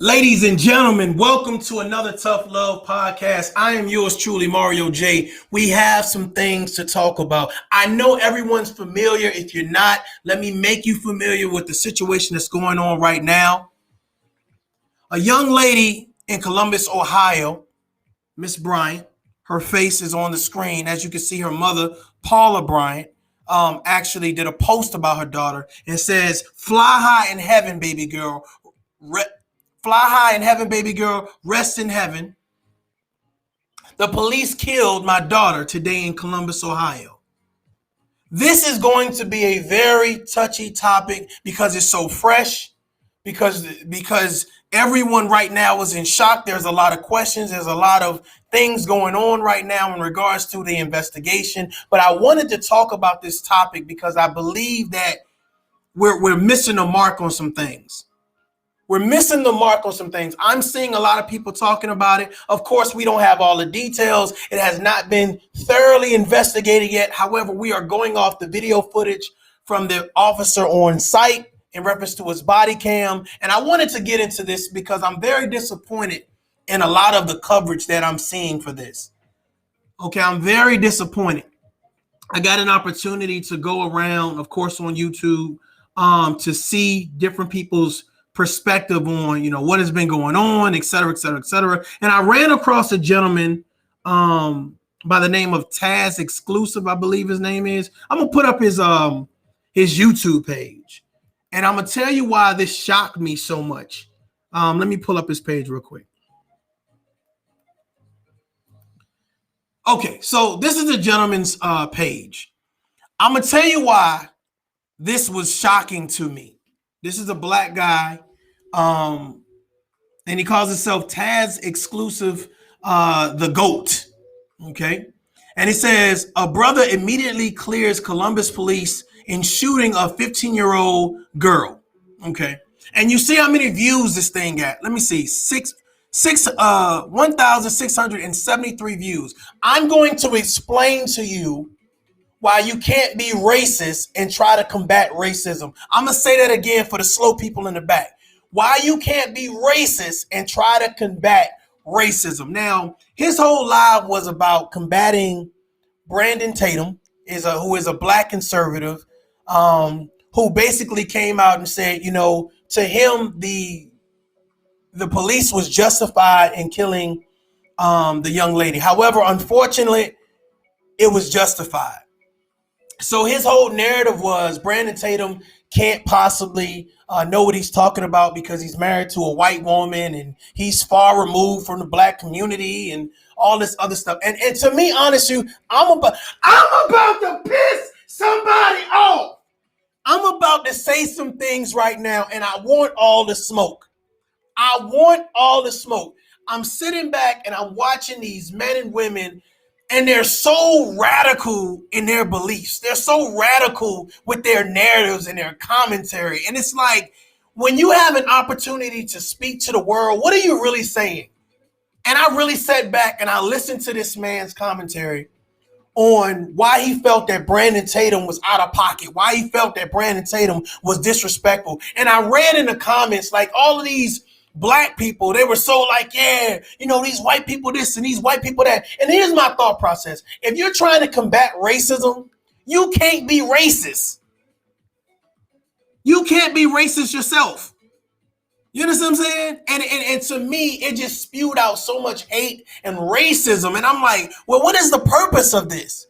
Ladies and gentlemen, welcome to another Tough Love podcast. I am yours truly, Mario J. We have some things to talk about. I know everyone's familiar. If you're not, let me make you familiar with the situation that's going on right now. A young lady in Columbus, Ohio, Miss Bryant, her face is on the screen. As you can see, her mother, Paula Bryant, actually did a post about her daughter and says, "Fly high in heaven, baby girl. Fly high in heaven, baby girl. Rest in heaven. The police killed my daughter today in Columbus, Ohio." This is going to be a very touchy topic because it's so fresh, because everyone right now is in shock. There's a lot of questions. There's a lot of things going on right now in regards to the investigation. But I wanted to talk about this topic because I believe that we're missing the mark on some things. We're missing the mark on some things. I'm seeing a lot of people talking about it. Of course, we don't have all the details. It has not been thoroughly investigated yet. However, we are going off the video footage from the officer on site in reference to his body cam. And I wanted to get into this because I'm very disappointed in a lot of the coverage that I'm seeing for this. Okay, I'm very disappointed. I got an opportunity to go around, of course, on YouTube to see different people's perspective on, what has been going on, et cetera, et cetera, et cetera. And I ran across a gentleman by the name of Taz Exclusive, I believe his name is. I'm gonna put up his YouTube page, and I'm gonna tell you why this shocked me so much. Let me pull up his page real quick. Okay, so this is the gentleman's page. I'm gonna tell you why this was shocking to me. This is a black guy, and he calls himself Taz Exclusive, the GOAT, okay? And it says, a brother immediately clears Columbus police in shooting a 15-year-old girl, okay? And you see how many views this thing got. Let me see, 1,673 views. I'm going to explain to you why you can't be racist and try to combat racism. I'm going to say that again for the slow people in the back. Why you can't be racist and try to combat racism. Now, his whole live was about combating Brandon Tatum, who is a black conservative, who basically came out and said, to him, the police was justified in killing the young lady. However, unfortunately, it was justified. So his whole narrative was Brandon Tatum can't possibly know what he's talking about because he's married to a white woman and he's far removed from the black community and all this other stuff. And to be honest with you, I'm about to piss somebody off. I'm about to say some things right now, and I want all the smoke. I want all the smoke. I'm sitting back and I'm watching these men and women, and they're so radical in their beliefs. They're so radical with their narratives and their commentary. And it's like, when you have an opportunity to speak to the world, what are you really saying? And I really sat back and I listened to this man's commentary on why he felt that Brandon Tatum was out of pocket, why he felt that Brandon Tatum was disrespectful. And I read in the comments, like, all of these black people, they were so like, yeah, these white people this and these white people that. And here's my thought process. If you're trying to combat racism, you can't be racist. You can't be racist yourself. You understand what I'm saying? And to me, it just spewed out so much hate and racism. And I'm like, well, what is the purpose of this?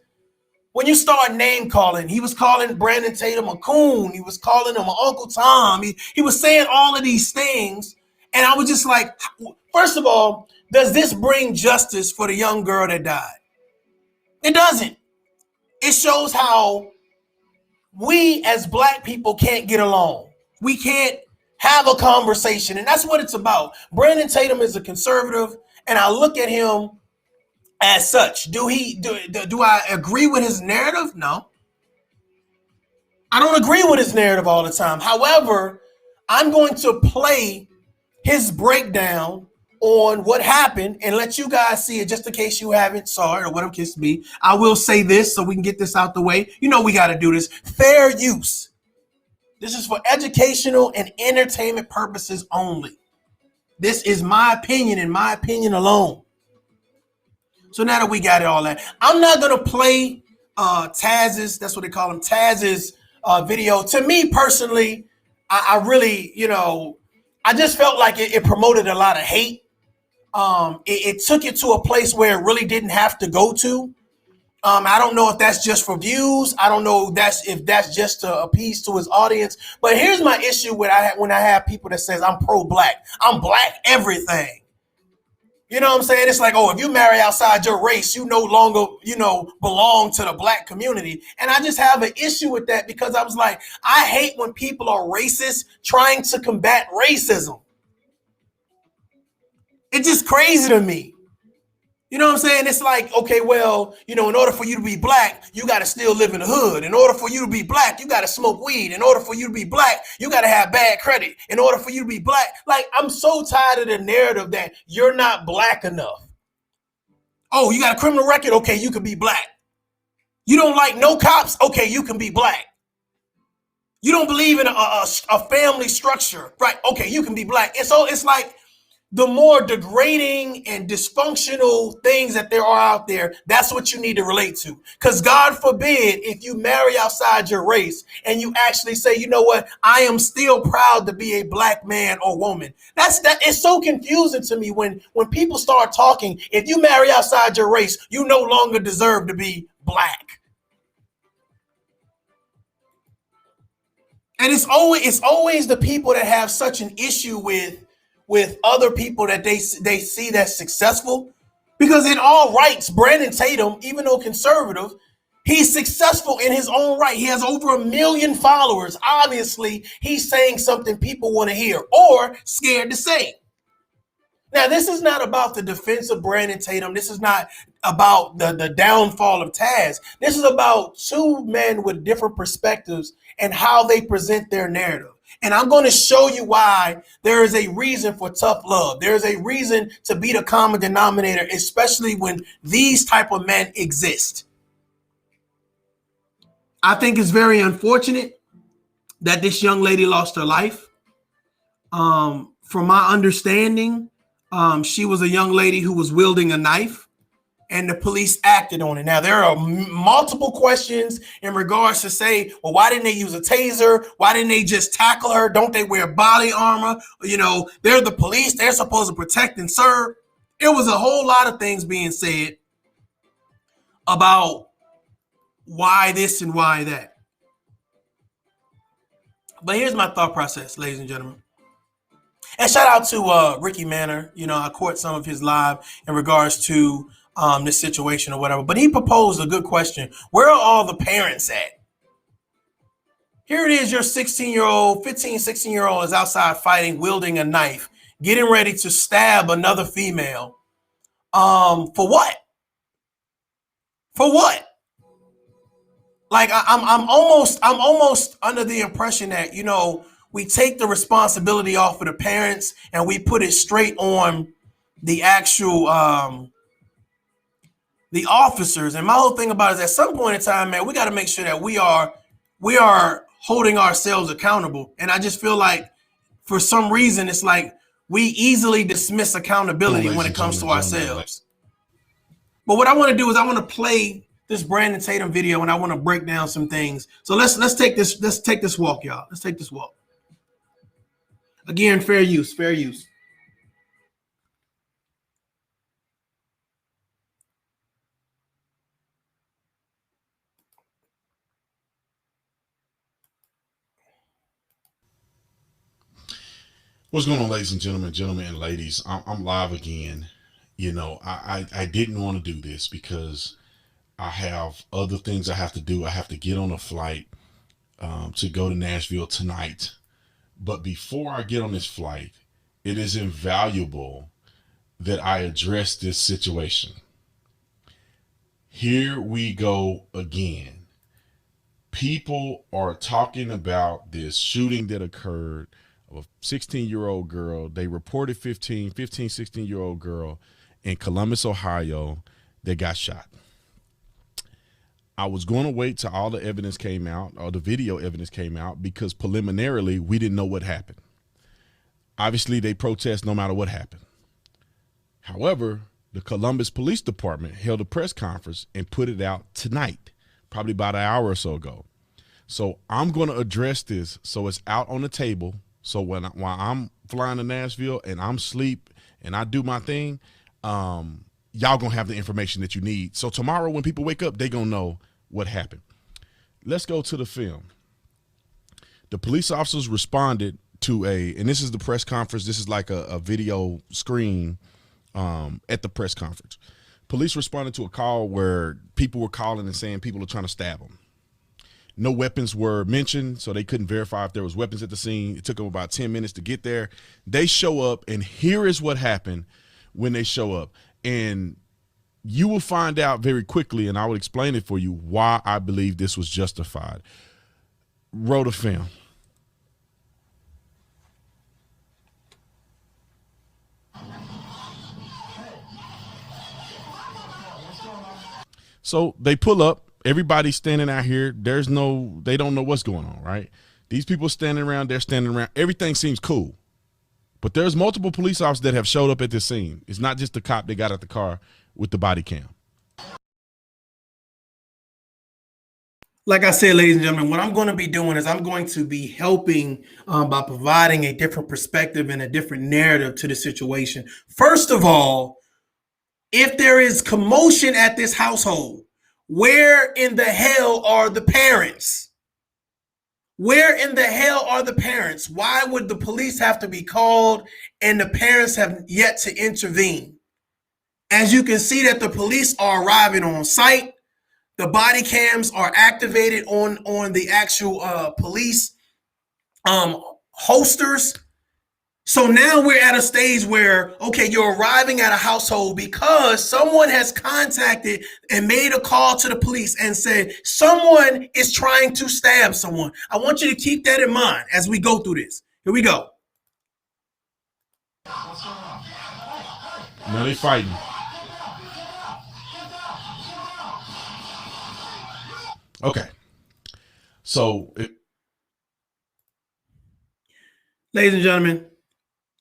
When you start name calling, he was calling Brandon Tatum a coon. He was calling him an Uncle Tom. He was saying all of these things. And I was just like, first of all, does this bring justice for the young girl that died? It doesn't. It shows how we as black people can't get along. We can't have a conversation. And that's what it's about. Brandon Tatum is a conservative, and I look at him as such. Do I agree with his narrative? No. I don't agree with his narrative all the time. However, I'm going to play his breakdown on what happened and let you guys see it just in case you haven't saw it or whatever it to be. I will say this so we can get this out the way. You know we got to do this. Fair use. This is for educational and entertainment purposes only. This is my opinion and my opinion alone. So now that we got it all that, I'm not going to play Taz's, that's what they call him, Taz's video. To me personally, I really, I just felt like it promoted a lot of hate. It took it to a place where it really didn't have to go to. I don't know if that's just for views. I don't know if that's just to appease to his audience. But here's my issue when I have people that says I'm pro-black. I'm black everything. You know what I'm saying? It's like, oh, if you marry outside your race, you no longer, belong to the black community. And I just have an issue with that because I was like, I hate when people are racist trying to combat racism. It's just crazy to me. You know what I'm saying? It's like, okay, well, in order for you to be black, you got to still live in the hood. In order for you to be black, you got to smoke weed. In order for you to be black, you got to have bad credit. In order for you to be black, like, I'm so tired of the narrative that you're not black enough. Oh, you got a criminal record? Okay, you can be black. You don't like no cops? Okay, you can be black. You don't believe in a family structure, right? Okay, you can be black. And so it's like, the more degrading and dysfunctional things that there are out there, that's what you need to relate to. Because God forbid if you marry outside your race and you actually say, you know what, I am still proud to be a black man or woman. It's so confusing to me when people start talking, if you marry outside your race, you no longer deserve to be black. And it's always the people that have such an issue with other people that they see that's successful. Because in all rights, Brandon Tatum, even though conservative, he's successful in his own right. He has over 1 million followers. Obviously, he's saying something people want to hear or scared to say. Now, this is not about the defense of Brandon Tatum. This is not about the downfall of Taz. This is about two men with different perspectives and how they present their narrative. And I'm going to show you why there is a reason for tough love. There is a reason to be the common denominator, especially when these type of men exist. I think it's very unfortunate that this young lady lost her life. From my understanding, she was a young lady who was wielding a knife, and the police acted on it. Now, there are multiple questions in regards to say, well, why didn't they use a taser? Why didn't they just tackle her? Don't they wear body armor? They're the police. They're supposed to protect and serve. It was a whole lot of things being said about why this and why that. But here's my thought process, ladies and gentlemen. And shout out to Ricky Manor. I caught some of his live in regards to this situation or whatever. But he proposed a good question. Where are all the parents at? Here it is, your 16-year-old, 15, 16-year-old is outside fighting, wielding a knife, getting ready to stab another female. For what? For what? Like, I'm almost under the impression that, we take the responsibility off of the parents and we put it straight on the actual the officers. And my whole thing about it is at some point in time, man, we got to make sure that we are holding ourselves accountable. And I just feel like for some reason, it's like we easily dismiss accountability when it comes to ourselves. But what I want to do is I want to play this Brandon Tatum video and I want to break down some things. So let's take this walk, y'all. Let's take this walk. Again, fair use. What's going on, ladies and gentlemen and ladies? I'm live again. I didn't want to do this because I have other things I have to do. I have to get on a flight to go to Nashville tonight. But before I get on this flight, it is invaluable that I address this situation. Here we go again. People are talking about this shooting that occurred of a 16-year-old girl. They reported 16-year-old girl in Columbus, Ohio, that got shot. I was going to wait till all the evidence came out, or the video evidence came out, because preliminarily we didn't know what happened. Obviously, they protest no matter what happened. However, the Columbus Police Department held a press conference and put it out tonight, probably about an hour or so ago. So I'm going to address this so it's out on the table. So while I'm flying to Nashville and I'm asleep and I do my thing, y'all going to have the information that you need. So tomorrow when people wake up, they going to know what happened. Let's go to the film. The police officers responded to and this is the press conference. This is like a video screen at the press conference. Police responded to a call where people were calling and saying people are trying to stab them. No weapons were mentioned, so they couldn't verify if there was weapons at the scene. It took them about 10 minutes to get there. They show up, and here is what happened when they show up. And you will find out very quickly, and I will explain it for you, why I believe this was justified. Roll the film. So they pull up. Everybody's standing out here. They don't know what's going on, right? These people standing around, they're standing around. Everything seems cool. But there's multiple police officers that have showed up at this scene. It's not just the cop that got out the car with the body cam. Like I said, ladies and gentlemen, what I'm going to be doing is I'm going to be helping by providing a different perspective and a different narrative to the situation. First of all, if there is commotion at this household, where in the hell are the parents? Where in the hell are the parents? Why would the police have to be called and the parents have yet to intervene? As you can see that the police are arriving on site. The body cams are activated on the actual police holsters. So now we're at a stage where, okay, you're arriving at a household because someone has contacted and made a call to the police and said someone is trying to stab someone. I want you to keep that in mind as we go through this. Here we go. Now they fighting. Okay. So, ladies and gentlemen,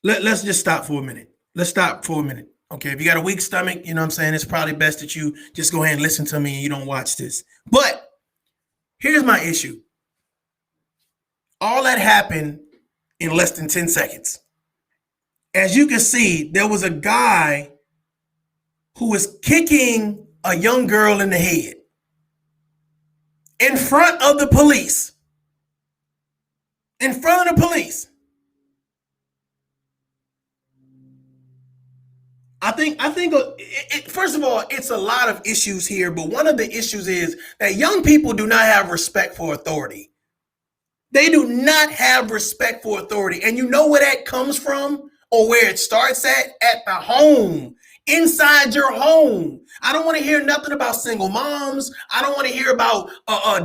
let's just stop for a minute. Let's stop for a minute. Okay, if you got a weak stomach, you know what I'm saying, it's probably best that you just go ahead and listen to me and you don't watch this. But here's my issue. All that happened in less than 10 seconds. As you can see, there was a guy who was kicking a young girl in the head in front of the police. In front of the police. I think first of all, it's a lot of issues here, but one of the issues is that young people do not have respect for authority. They do not have respect for authority. And you know where that comes from, or where it starts at the home, inside your home. I don't want to hear nothing about single moms. I don't want to hear about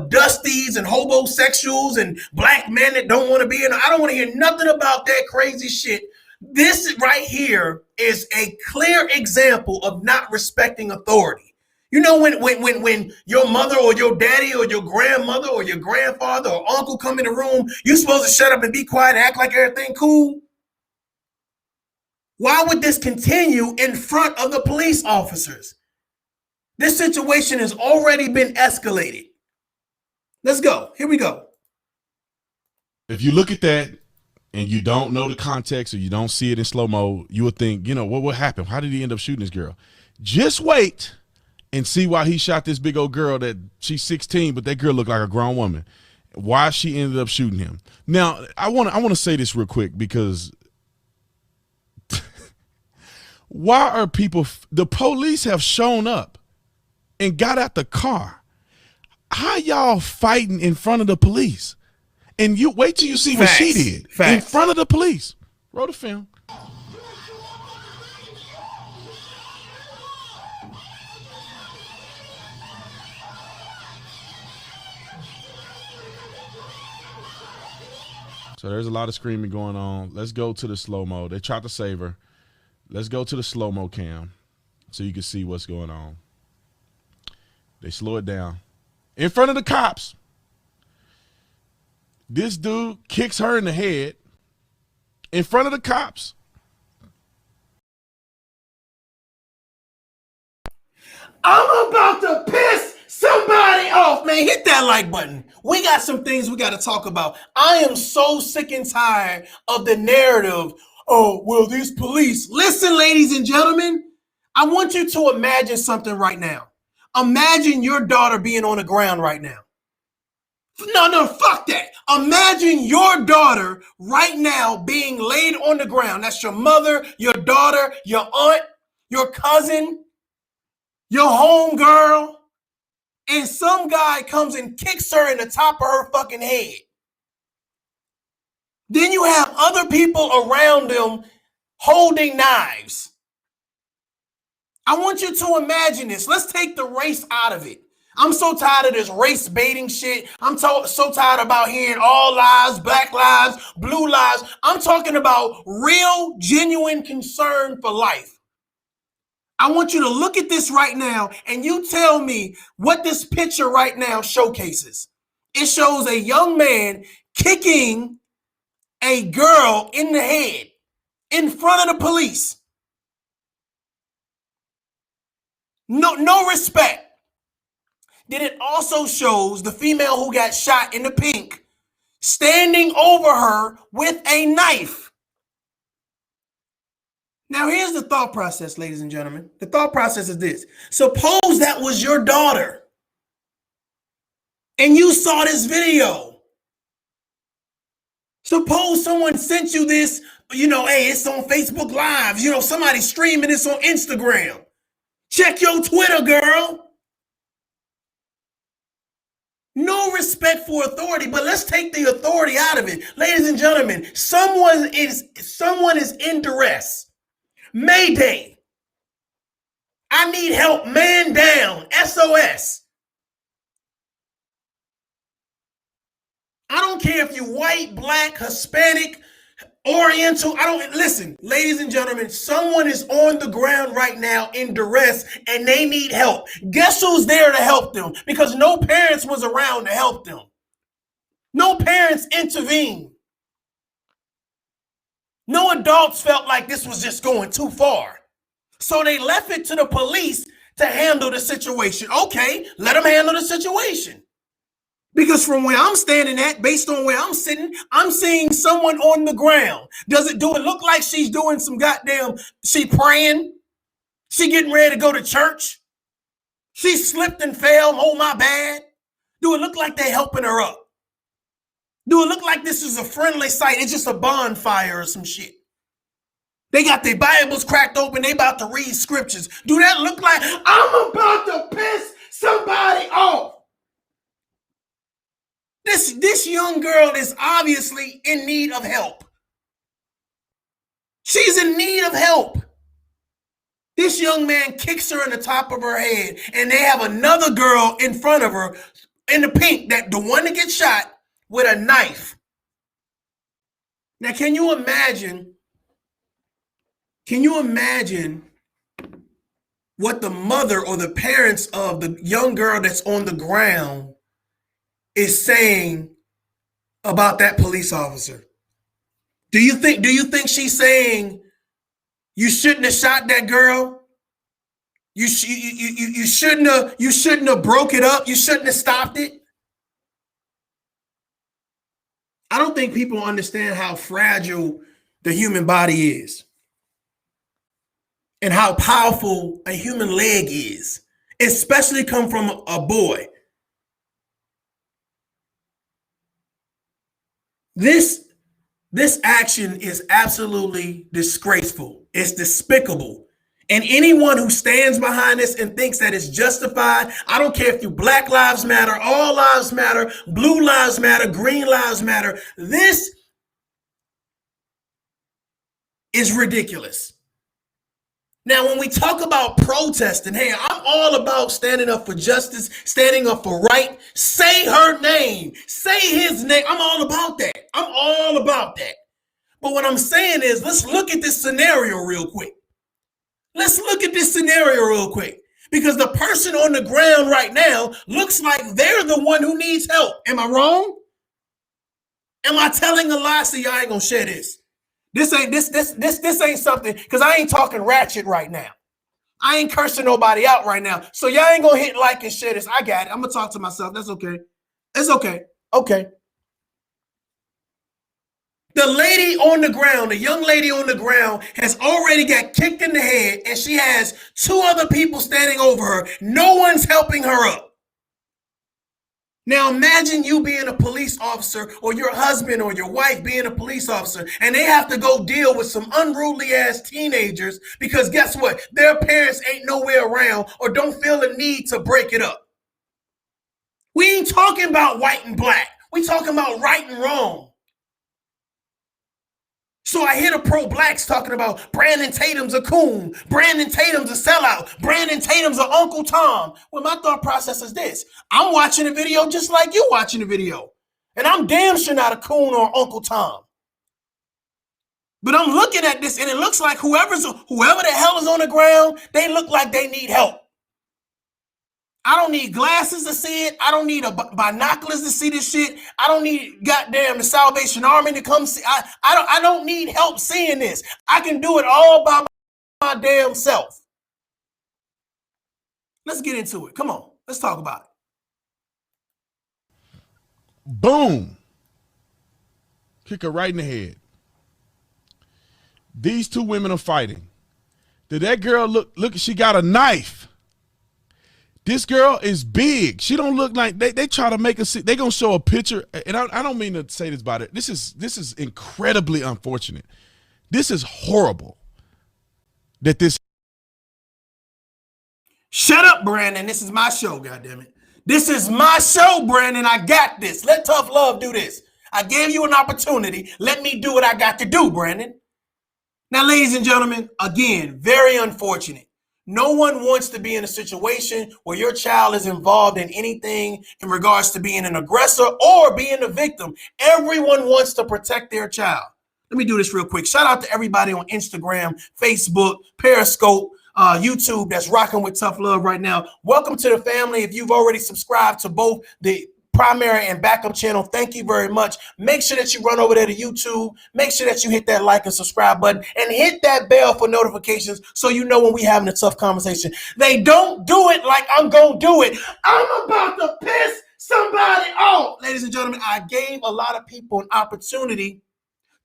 dusties and hobosexuals and black men that don't want to be in. I don't want to hear nothing about that crazy shit. This right here is a clear example of not respecting authority. You know, when your mother or your daddy or your grandmother or your grandfather or uncle come in the room, you're supposed to shut up and be quiet and act like everything cool. Why would this continue in front of the police officers? This situation has already been escalated. Let's go. Here we go. If you look at that and you don't know the context or you don't see it in slow-mo, you would think, you know, what happened? How did he end up shooting this girl? Just wait and see why he shot this big old girl that she's 16, but that girl looked like a grown woman. Why she ended up shooting him. Now, I want to say this real quick because why are people, the police have shown up and got out the car. How y'all fighting in front of the police? And you wait till you see what she did in front of the police. Roll the film. So there's a lot of screaming going on. Let's go to the slow-mo. They tried to save her. Let's go to the slow-mo cam so you can see what's going on. They slow it down. In front of the cops. This dude kicks her in the head in front of the cops. I'm about to piss somebody off, man. Hit that like button. We got some things we got to talk about. I am so sick and tired of the narrative. Oh, well, these police. Listen, ladies and gentlemen, I want you to imagine something right now. Imagine your daughter being on the ground right now. No, fuck that. Imagine your daughter right now being laid on the ground. That's your mother, your daughter, your aunt, your cousin, your home girl, and some guy comes and kicks her in the top of her fucking head. Then you have other people around them holding knives. I want you to imagine this. Let's take the race out of it. I'm so tired of this race baiting shit. I'm so tired about hearing all lives, black lives, blue lives. I'm talking about real, genuine concern for life. I want you to look at this right now and you tell me what this picture right now showcases. It shows a young man kicking a girl in the head in front of the police. No respect. Then it also shows the female who got shot in the pink standing over her with a knife. Now, here's the thought process, ladies and gentlemen. The thought process is this. Suppose that was your daughter and you saw this video. Suppose someone sent you this, hey, it's on Facebook Live. Somebody streaming this on Instagram. Check your Twitter, girl. No respect for authority, but let's take the authority out of it. Ladies and gentlemen, someone is in duress. Mayday. I need help. Man down. SOS. I don't care if you're white, black, Hispanic, Oriental. Listen, ladies and gentlemen, someone is on the ground right now in duress and they need help. Guess who's there to help them? Because no parents was around to help them. No parents intervened. No adults felt like this was just going too far. So they left it to the police to handle the situation. Okay, let them handle the situation. Because from where I'm standing at, based on where I'm sitting, I'm seeing someone on the ground. Do it look like she's doing some she praying? She getting ready to go to church? She slipped and fell, oh my bad. Do it look like they're helping her up? Do it look like this is a friendly sight? It's just a bonfire or some shit. They got their Bibles cracked open. They about to read scriptures. Do that look like I'm about to piss somebody off? This young girl is obviously in need of help. She's in need of help. This young man kicks her in the top of her head, and they have another girl in front of her in the pink, the one that gets shot with a knife. Now, can you imagine what the mother or the parents of the young girl that's on the ground is saying about that police officer? Do you think she's saying you shouldn't have shot that girl? You shouldn't have broke it up. You shouldn't have stopped it. I don't think people understand how fragile the human body is and how powerful a human leg is, especially come from a boy. This action is absolutely disgraceful. It's despicable. And anyone who stands behind this and thinks that it's justified, I don't care if you Black Lives Matter, All Lives Matter, Blue Lives Matter, Green Lives Matter, this is ridiculous. Now, when we talk about protesting, hey, I'm all about standing up for justice, standing up for right. Say her name. Say his name. I'm all about that. I'm all about that. But what I'm saying is, let's look at this scenario real quick. Let's look at this scenario real quick. Because the person on the ground right now looks like they're the one who needs help. Am I wrong? Am I telling a lie? So y'all ain't gonna share this. This ain't something, because I ain't talking ratchet right now. I ain't cursing nobody out right now. So y'all ain't gonna hit like and share this. I got it. I'm gonna talk to myself. That's okay. It's okay. Okay. The lady on the ground, the young lady on the ground, has already got kicked in the head, and she has two other people standing over her. No one's helping her up. Now imagine you being a police officer, or your husband or your wife being a police officer, and they have to go deal with some unruly ass teenagers because guess what? Their parents ain't nowhere around or don't feel the need to break it up. We ain't talking about white and black. We talking about right and wrong. So I hear the pro-blacks talking about Brandon Tatum's a coon, Brandon Tatum's a sellout, Brandon Tatum's an Uncle Tom. Well, my thought process is this. I'm watching a video just like you watching a video. And I'm damn sure not a coon or Uncle Tom. But I'm looking at this and it looks like whoever the hell is on the ground, they look like they need help. I don't need glasses to see it. I don't need binoculars to see this shit. I don't need goddamn the Salvation Army to come see. I don't need help seeing this. I can do it all by my damn self. Let's get into it. Come on. Let's talk about it. Boom. Kick her right in the head. These two women are fighting. Did that girl look, she got a knife. This girl is big. She don't look like they try to make us. They gonna show a picture, and I don't mean to say this about it. This is incredibly unfortunate. This is horrible. That this. Shut up, Brandon. This is my show. Goddammit. This is my show, Brandon. I got this. Let Tough Love do this. I gave you an opportunity. Let me do what I got to do, Brandon. Now, ladies and gentlemen, again, very unfortunate. No one wants to be in a situation where your child is involved in anything in regards to being an aggressor or being a victim. Everyone wants to protect their child. Let me do this real quick. Shout out to everybody on Instagram, Facebook, Periscope, YouTube that's rocking with Tough Love right now. Welcome to the family. If you've already subscribed to both the primary and backup channel, thank you very much. Make sure that you run over there to YouTube. Make sure that you hit that like and subscribe button and hit that bell for notifications so you know when we having a tough conversation. They don't do it like I'm gonna do it. I'm about to piss somebody off. Ladies and gentlemen, I gave a lot of people an opportunity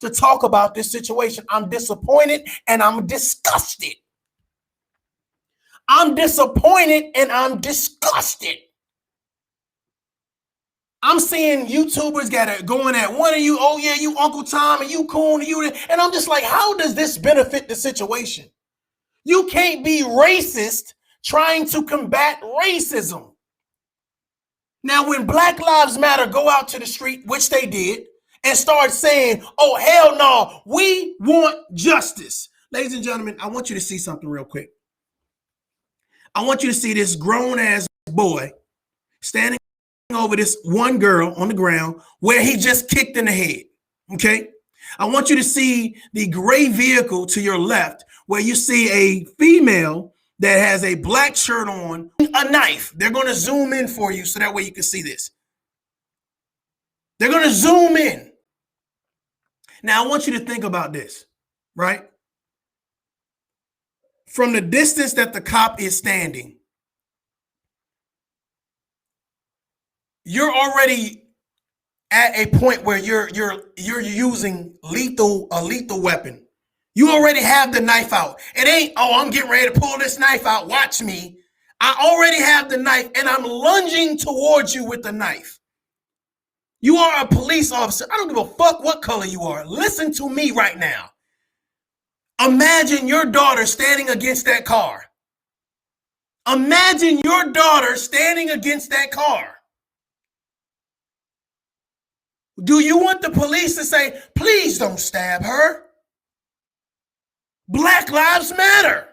to talk about this situation. I'm disappointed and I'm disgusted. I'm disappointed and I'm disgusted. I'm seeing YouTubers going at one of you, oh yeah, you Uncle Tom and you coon and you, and I'm just like, how does this benefit the situation? You can't be racist trying to combat racism. Now, when Black Lives Matter go out to the street, which they did, and start saying, oh hell no, we want justice. Ladies and gentlemen, I want you to see something real quick. I want you to see this grown ass boy standing over this one girl on the ground where he just kicked in the head. Okay. I want you to see the gray vehicle to your left where you see a female that has a black shirt on, a knife. They're going to zoom in for you so that way you can see this. They're going to zoom in. Now I want you to think about this, right? From the distance that the cop is standing, you're already at a point where you're using a lethal weapon. You already have the knife out. It ain't, oh, I'm getting ready to pull this knife out. Watch me. I already have the knife and I'm lunging towards you with the knife. You are a police officer. I don't give a fuck what color you are. Listen to me right now. Imagine your daughter standing against that car. Imagine your daughter standing against that car. Do you want the police to say, please don't stab her? Black lives matter.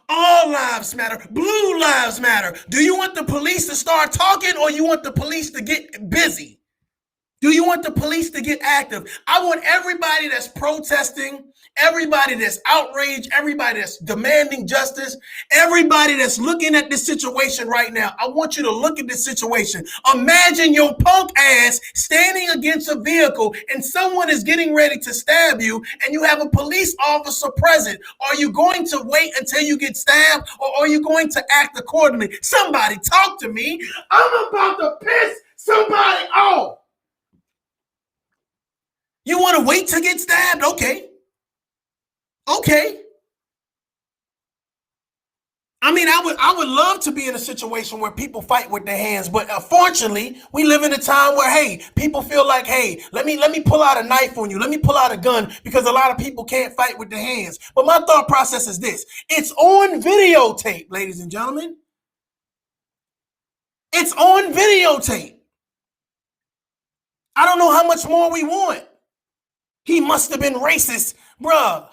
All lives matter. Blue lives matter. Do you want the police to start talking, or you want the police to get busy? Do you want the police to get active? I want everybody that's protesting, everybody that's outraged, everybody that's demanding justice, everybody that's looking at this situation right now. I want you to look at this situation. Imagine your punk ass standing against a vehicle and someone is getting ready to stab you and you have a police officer present. Are you going to wait until you get stabbed, or are you going to act accordingly? Somebody talk to me. I'm about to piss somebody off. You want to wait to get stabbed? Okay. I mean, I would love to be in a situation where people fight with their hands, but unfortunately, we live in a time where, hey, people feel like, hey, let me pull out a knife on you, let me pull out a gun, because a lot of people can't fight with their hands. But my thought process is this: it's on videotape, ladies and gentlemen. It's on videotape. I don't know how much more we want. He must have been racist. Bruh,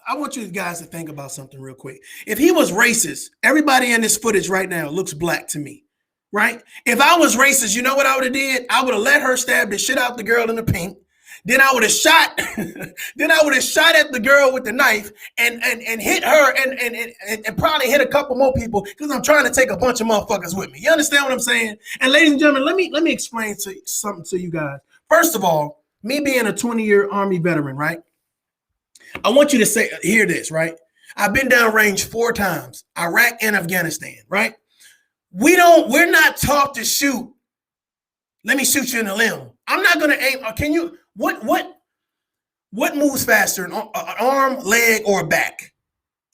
I want you guys to think about something real quick. If he was racist, everybody in this footage right now looks black to me, right? If I was racist, you know what I would have did? I would have let her stab the shit out the girl in the pink. Then I would have shot, at the girl with the knife and hit her and probably hit a couple more people, because I'm trying to take a bunch of motherfuckers with me. You understand what I'm saying? And ladies and gentlemen, let me explain something to you guys. First of all, me being a 20-year Army veteran, right? I want you to hear this, right? I've been downrange 4 times, Iraq and Afghanistan, right? We're not taught to shoot. Let me shoot you in the limb. I'm not going to aim. Can you, what moves faster, an arm, leg, or back?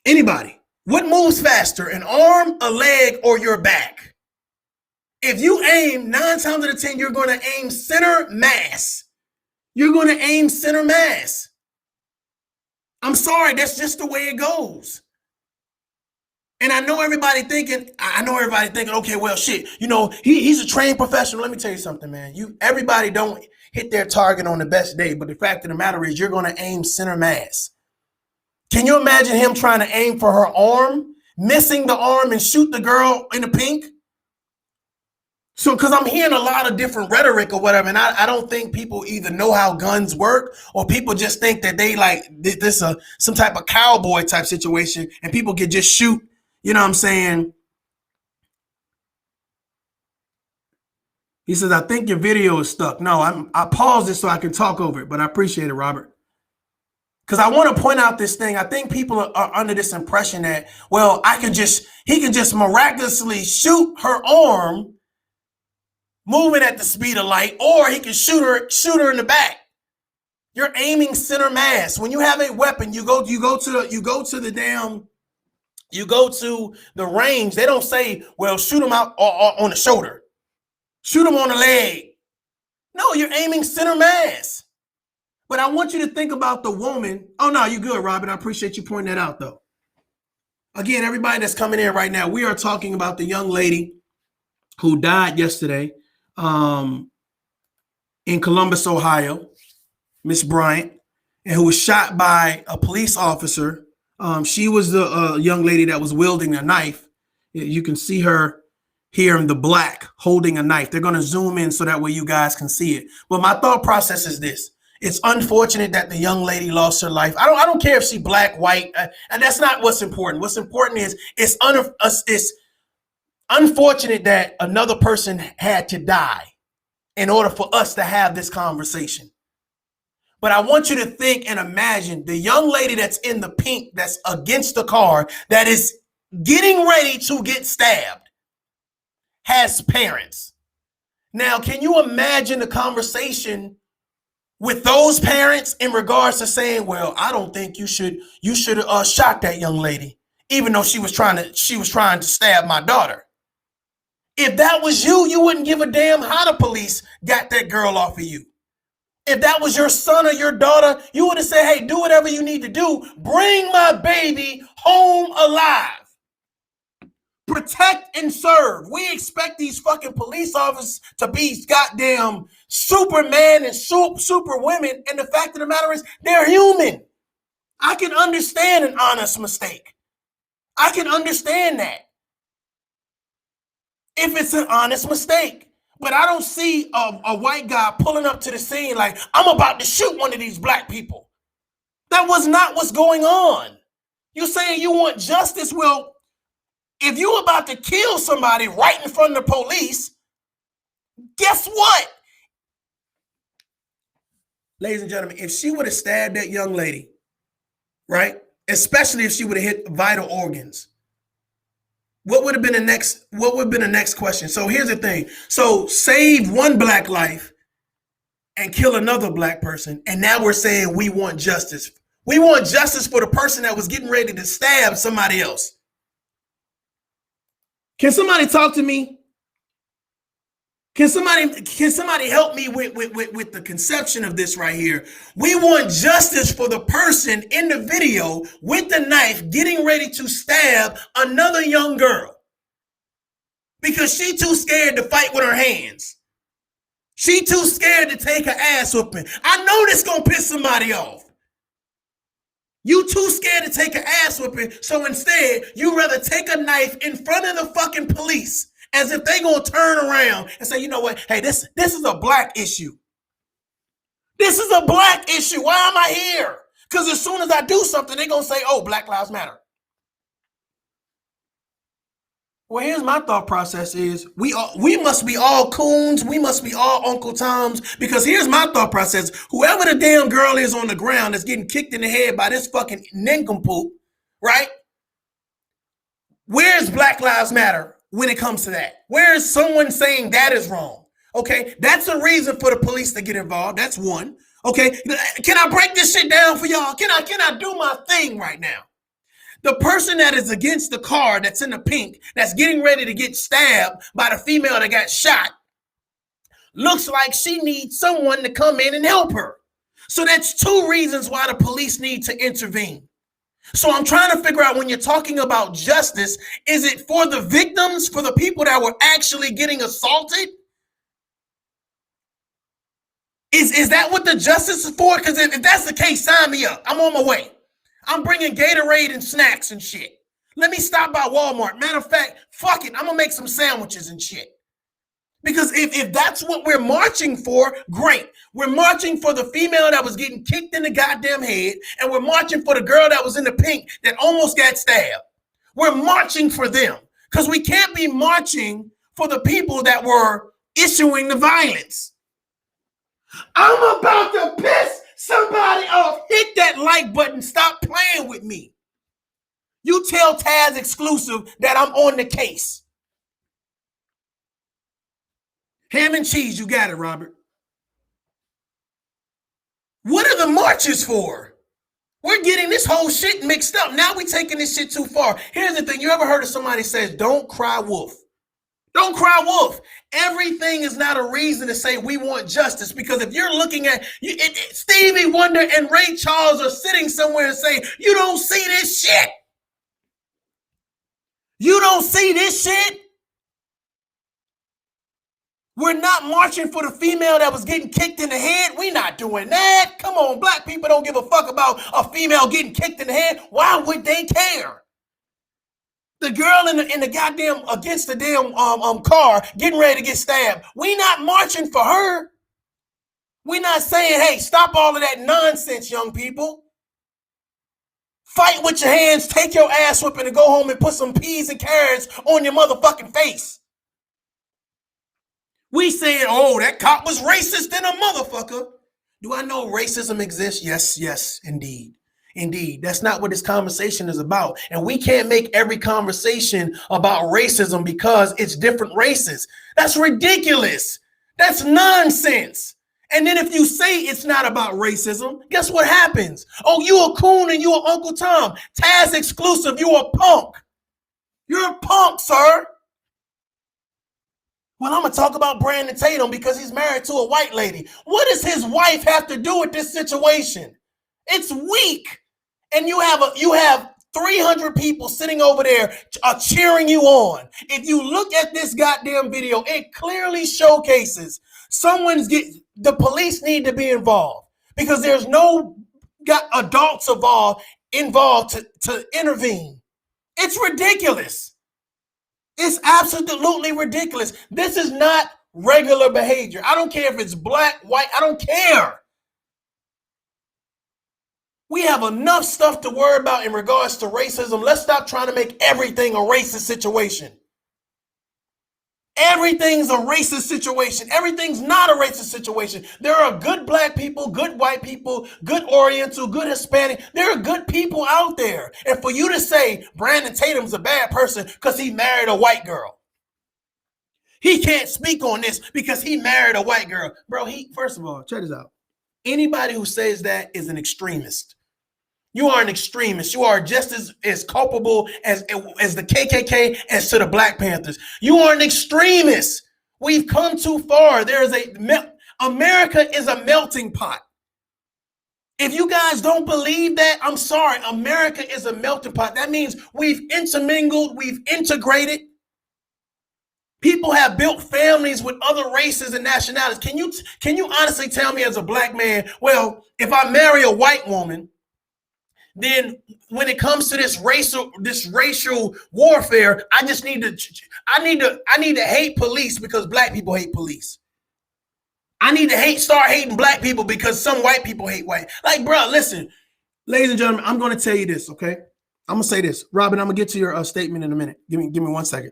Anybody? What moves faster, an arm, a leg, or your back? If you aim, 9 times out of 10, you're going to aim center mass. You're going to aim center mass. I'm sorry, that's just the way it goes. And I know everybody thinking, okay, well, shit, he's a trained professional. Let me tell you something, man. Everybody don't hit their target on the best day, but the fact of the matter is you're going to aim center mass. Can you imagine him trying to aim for her arm, missing the arm, and shoot the girl in the pink? So, because I'm hearing a lot of different rhetoric or whatever, and I don't think people either know how guns work, or people just think that they like this some type of cowboy type situation, and people can just shoot. You know what I'm saying? He says, I think your video is stuck. No, I paused it so I can talk over it, but I appreciate it, Robert. Because I want to point out this thing. I think people are under this impression that, well, he can just miraculously shoot her arm moving at the speed of light, or he can shoot her in the back. You're aiming center mass. When you have a weapon, you go to the range. They don't say, well, shoot him out on the shoulder, shoot him on the leg. No, you're aiming center mass. But I want you to think about the woman. Oh no, you're good, Robin. I appreciate you pointing that out, though. Again, everybody that's coming in right now, we are talking about the young lady who died yesterday in Columbus, Ohio, Miss Bryant, and who was shot by a police officer. She was the young lady that was wielding a knife. You can see her here in the black holding a knife. They're going to zoom in so that way you guys can see it. But my thought process is this. It's unfortunate that the young lady lost her life. I don't care if she's black, white, and that's not what's important. What's important is it's unfortunate that another person had to die in order for us to have this conversation. But I want you to think and imagine the young lady that's in the pink, that's against the car, that is getting ready to get stabbed, has parents. Now, can you imagine the conversation with those parents in regards to saying, well, I don't think you should have shot that young lady, even though she was trying to stab my daughter. If that was you, you wouldn't give a damn how the police got that girl off of you. If that was your son or your daughter, you would have said, hey, do whatever you need to do. Bring my baby home alive. Protect and serve. We expect these fucking police officers to be goddamn Superman and super women. And the fact of the matter is, they're human. I can understand an honest mistake. I can understand that if it's an honest mistake. But I don't see a white guy pulling up to the scene like, I'm about to shoot one of these black people. That was not what's going on. You're saying you want justice. Well, if you're about to kill somebody right in front of the police, guess what? Ladies and gentlemen, if she would have stabbed that young lady, right? Especially if she would have hit vital organs, what would have been the next question? So here's the thing. So save one black life and kill another black person. And now we're saying we want justice. We want justice for the person that was getting ready to stab somebody else. Can somebody talk to me? Can somebody help me with the conception of this right here? We want justice for the person in the video with the knife getting ready to stab another young girl because she too scared to fight with her hands. She too scared to take her ass whooping. I know this gonna piss somebody off. You too scared to take an ass whooping, so instead, you rather take a knife in front of the fucking police as if they gonna turn around and say, you know what, hey, this is a black issue. This is a black issue. Why am I here? Because as soon as I do something, they're gonna say, oh, Black Lives Matter. Well, here's my thought process is we must be all coons. We must be all Uncle Toms, because here's my thought process. Whoever the damn girl is on the ground that's getting kicked in the head by this fucking nincompoop, right? Where's Black Lives Matter when it comes to that? Where is someone saying that is wrong? Okay, that's a reason for the police to get involved. That's one. Okay, can I break this shit down for y'all? Can I do my thing right now? The person that is against the car that's in the pink, that's getting ready to get stabbed by the female that got shot, looks like she needs someone to come in and help her. So that's two reasons why the police need to intervene. So I'm trying to figure out, when you're talking about justice, is it for the victims, for the people that were actually getting assaulted? Is that what the justice is for? Because if that's the case, sign me up. I'm on my way. I'm bringing Gatorade and snacks and shit. Let me stop by Walmart. Matter of fact, fuck it. I'm going to make some sandwiches and shit. Because if that's what we're marching for, great. We're marching for the female that was getting kicked in the goddamn head, and we're marching for the girl that was in the pink that almost got stabbed. We're marching for them, because we can't be marching for the people that were issuing the violence. I'm about to piss somebody off. Hit that like button. Stop playing with me. You tell Taz Exclusive that I'm on the case. Ham and cheese, you got it, Robert. What are the marches for? We're getting this whole shit mixed up. Now we're taking this shit too far. Here's the thing. You ever heard of somebody says, don't cry wolf? Don't cry wolf. Everything is not a reason to say we want justice, because if you're looking at Stevie Wonder and Ray Charles are sitting somewhere and say, you don't see this shit. You don't see this shit. We're not marching for the female that was getting kicked in the head. We're not doing that. Come on, black people don't give a fuck about a female getting kicked in the head. Why would they care? The girl in the goddamn against the damn car getting ready to get stabbed. We not marching for her. We not saying, hey, stop all of that nonsense, young people. Fight with your hands, take your ass whipping, and go home and put some peas and carrots on your motherfucking face. We saying, oh, that cop was racist than a motherfucker. Do I know racism exists? Yes, indeed. Indeed. That's not what this conversation is about. And we can't make every conversation about racism because it's different races. That's ridiculous. That's nonsense. And then if you say it's not about racism, guess what happens? Oh, you a coon and you a Uncle Tom. Taz Exclusive, you a punk. You're a punk, sir. Well, I'm going to talk about Brandon Tatum because he's married to a white lady. What does his wife have to do with this situation? It's weak. And you have 300 people sitting over there cheering you on. If you look at this goddamn video, it clearly showcases the police need to be involved because there's no adults involved to intervene. It's ridiculous. It's absolutely ridiculous. This is not regular behavior. I don't care if it's black, white, I don't care. We have enough stuff to worry about in regards to racism. Let's stop trying to make everything a racist situation. Everything's a racist situation. Everything's not a racist situation. There are good black people, good white people, good Oriental, good Hispanic. There are good people out there. And for you to say Brandon Tatum's a bad person because he married a white girl. He can't speak on this because he married a white girl. Bro, first of all, check this out. Anybody who says that is an extremist. You are an extremist. You are just as culpable as the KKK as to the Black Panthers. You are an extremist. We've come too far. America is a melting pot. If you guys don't believe that, I'm sorry. America is a melting pot. That means we've intermingled, we've integrated. People have built families with other races and nationalities. Can you honestly tell me as a black man, well, if I marry a white woman, then when it comes to this racial warfare, I need to hate police because black people hate police. I need to start hating black people because some white people hate white. Like, bro, listen, ladies and gentlemen, I'm going to tell you this, okay? I'm going to say this. Robin, I'm going to get to your statement in a minute. Give me 1 second.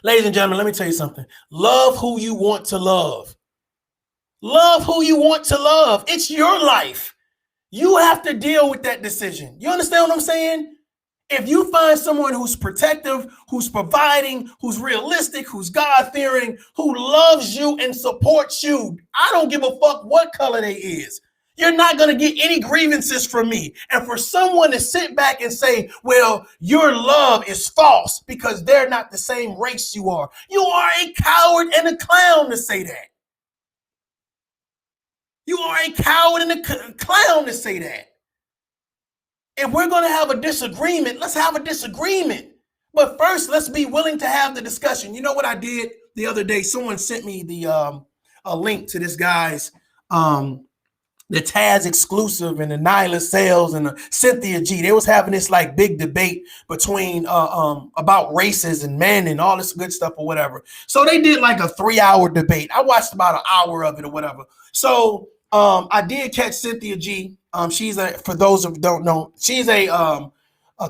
Ladies and gentlemen, let me tell you something. Love who you want to love. Love who you want to love. It's your life. You have to deal with that decision. You understand what I'm saying? If you find someone who's protective, who's providing, who's realistic, who's God-fearing, who loves you and supports you, I don't give a fuck what color they is. You're not going to get any grievances from me. And for someone to sit back and say, well, your love is false because they're not the same race you are. You are a coward and a clown to say that. You are a coward and a clown to say that. If we're going to have a disagreement, let's have a disagreement. But first, let's be willing to have the discussion. You know what I did the other day? Someone sent me a link to this guy's the Taz exclusive and the Nyla Sales and the Cynthia G. They was having this like big debate between about races and men and all this good stuff or whatever. So they did like a 3-hour debate. I watched about an hour of it or whatever. So I did catch Cynthia G. For those who don't know, she's a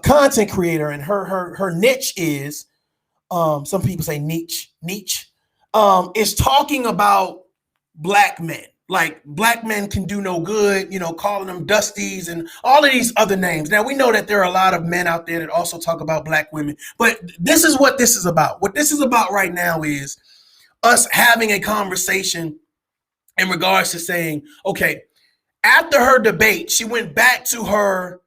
content creator, and her niche is some people say niche is talking about black men. Like black men can do no good, calling them dusties and all of these other names. Now, we know that there are a lot of men out there that also talk about black women, but this is what this is about. What this is about right now is us having a conversation in regards to saying, okay, after her debate, she went back to her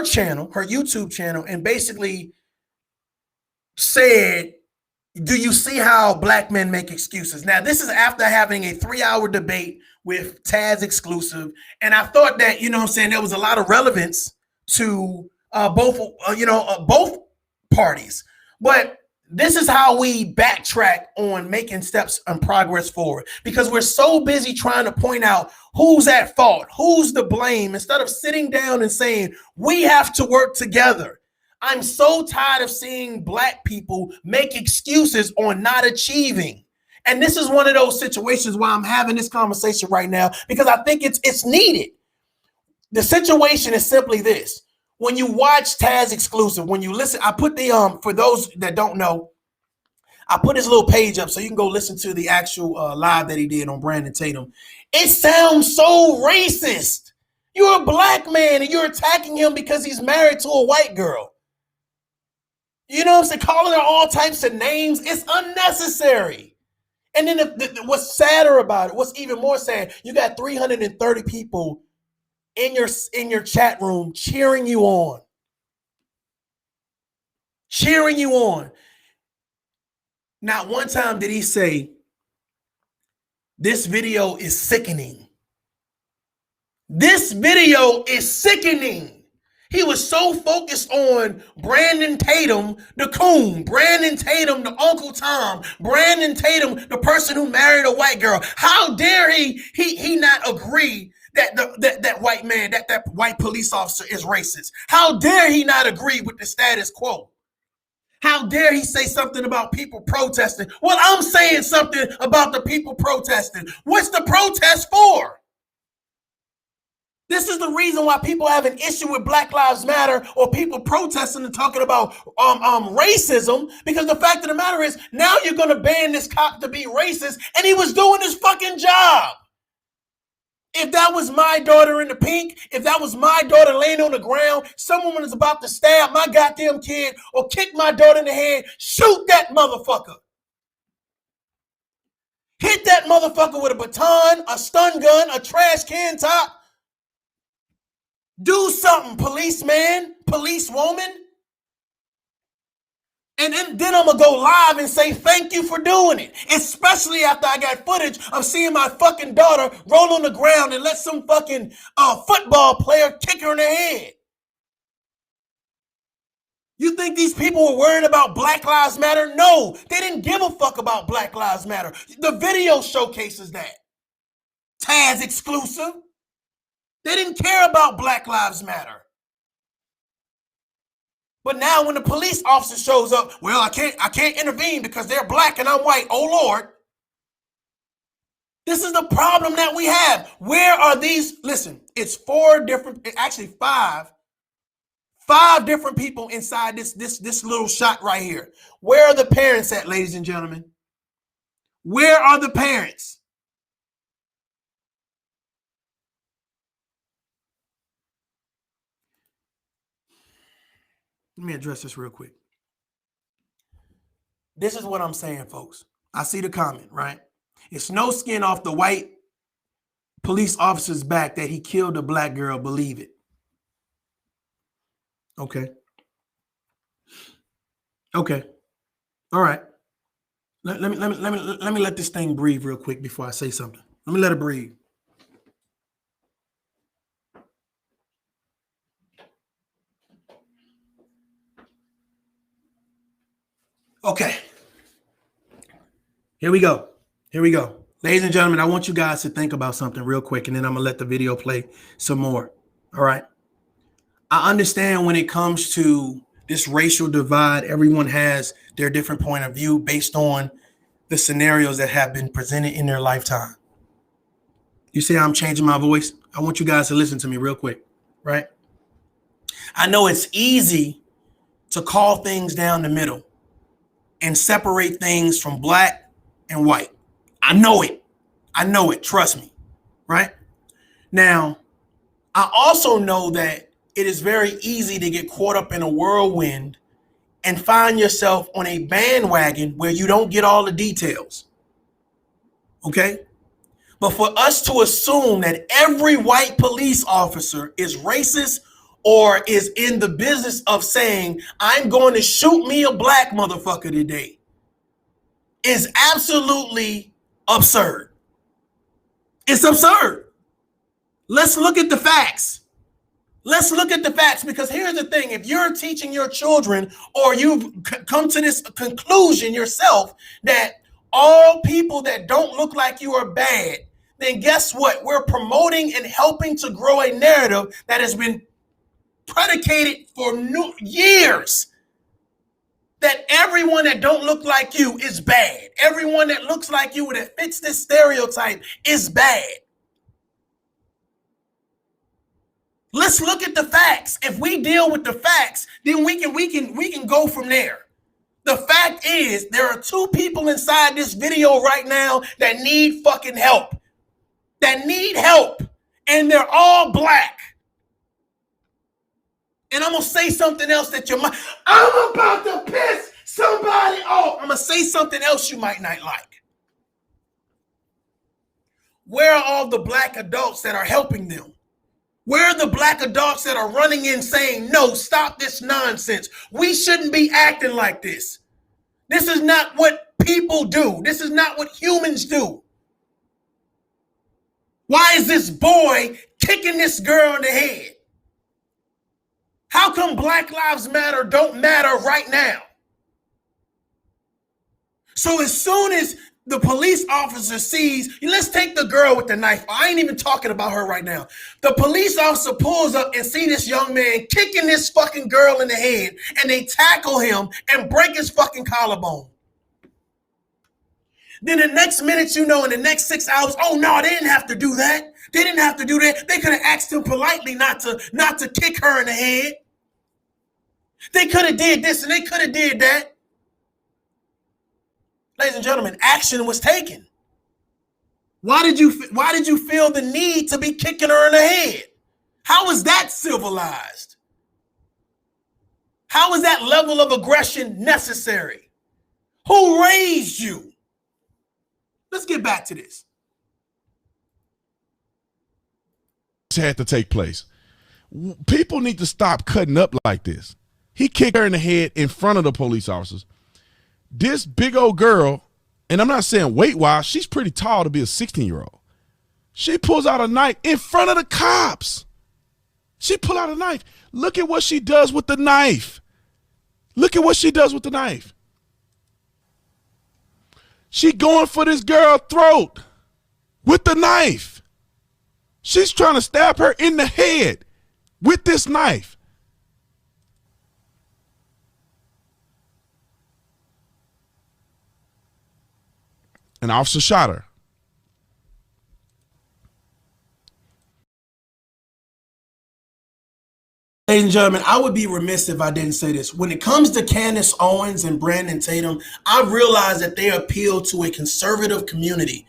channel, her YouTube channel, and basically said, do you see how black men make excuses? Now, this is after having a 3-hour debate with Taz exclusive. And I thought that, there was a lot of relevance to both parties. But this is how we backtrack on making steps and progress forward, because we're so busy trying to point out who's at fault, who's to blame, instead of sitting down and saying, we have to work together. I'm so tired of seeing black people make excuses on not achieving. And this is one of those situations why I'm having this conversation right now, because I think it's needed. The situation is simply this. When you watch Taz exclusive, when you listen, I put for those that don't know, I put his little page up so you can go listen to the actual live that he did on Brandon Tatum. It sounds so racist. You're a black man and you're attacking him because he's married to a white girl. You know what I'm saying? Calling her all types of names. It's unnecessary. And then what's sadder about it, what's even more sad, you got 330 people in your chat room cheering you on. Cheering you on. Not one time did he say, this video is sickening. This video is sickening. He was so focused on Brandon Tatum, the coon, Brandon Tatum, the Uncle Tom, Brandon Tatum, the person who married a white girl. How dare he not agree that white man, that white police officer is racist? How dare he not agree with the status quo? How dare he say something about people protesting? Well, I'm saying something about the people protesting. What's the protest for? This is the reason why people have an issue with Black Lives Matter or people protesting and talking about racism, because the fact of the matter is now you're going to ban this cop to be racist, and he was doing his fucking job. If that was my daughter in the pink, if that was my daughter laying on the ground, someone is about to stab my goddamn kid or kick my daughter in the head, shoot that motherfucker. Hit that motherfucker with a baton, a stun gun, a trash can top. Do something, policeman, policewoman. And then I'm going to go live and say thank you for doing it. Especially after I got footage of seeing my fucking daughter roll on the ground and let some fucking football player kick her in the head. You think these people were worried about Black Lives Matter? No, they didn't give a fuck about Black Lives Matter. The video showcases that. Taz exclusive. They didn't care about Black Lives Matter. But now when the police officer shows up, well, I can't intervene because they're black and I'm white. Oh, Lord. This is the problem that we have. Where are these? Listen, it's five different people inside this little shot right here. Where are the parents at, ladies and gentlemen? Where are the parents? Let me address this real quick. This is what I'm saying, folks. I see the comment, right? It's no skin off the white police officer's back that he killed a black girl. Believe it. Okay. Okay. All right. Let me let this thing breathe real quick before I say something. Let me let it breathe. Okay. Here we go. Ladies and gentlemen, I want you guys to think about something real quick, and then I'm going to let the video play some more. All right. I understand when it comes to this racial divide, everyone has their different point of view based on the scenarios that have been presented in their lifetime. You see how I'm changing my voice? I want you guys to listen to me real quick, right? I know it's easy to call things down the middle and separate things from black and white. I know it. Trust me, right? Now, I also know that it is very easy to get caught up in a whirlwind and find yourself on a bandwagon where you don't get all the details. Okay? But for us to assume that every white police officer is racist or is in the business of saying, I'm going to shoot me a black motherfucker today, is absolutely absurd. It's absurd. Let's look at the facts. Because here's the thing. If you're teaching your children or you've come to this conclusion yourself that all people that don't look like you are bad, then guess what? We're promoting and helping to grow a narrative that has been predicated for years, that everyone that don't look like you is bad. Everyone that looks like you that fits this stereotype is bad. Let's look at the facts. If we deal with the facts, then we can go from there. The fact is, there are two people inside this video right now that need fucking help. And they're all black. And I'm going to say something else that you might... I'm about to piss somebody off. I'm going to say something else you might not like. Where are all the black adults that are helping them? Where are the black adults that are running in saying, no, stop this nonsense? We shouldn't be acting like this. This is not what people do. This is not what humans do. Why is this boy kicking this girl in the head? How come Black Lives Matter don't matter right now? So as soon as the police officer sees, let's take the girl with the knife. I ain't even talking about her right now. The police officer pulls up and see this young man kicking this fucking girl in the head, and they tackle him and break his fucking collarbone. Then the next minute, in the next 6 hours, oh no, they didn't have to do that. They didn't have to do that. They could have asked him politely not to kick her in the head. They could have did this and they could have did that. Ladies and gentlemen, action was taken. Why did you feel the need to be kicking her in the head? How is that civilized? How is that level of aggression necessary? Who raised you? Let's get back to this. Had to take place. People need to stop cutting up like this. He kicked her in the head in front of the police officers. This big old girl, and I'm not saying weight-wise, she's pretty tall to be a 16-year-old. She pulls out a knife in front of the cops. She pulled out a knife. Look at what she does with the knife. Look at what she does with the knife. She going for this girl's throat with the knife. She's trying to stab her in the head with this knife. An officer shot her. Ladies and gentlemen, I would be remiss if I didn't say this. When it comes to Candace Owens and Brandon Tatum, I realize that they appeal to a conservative community.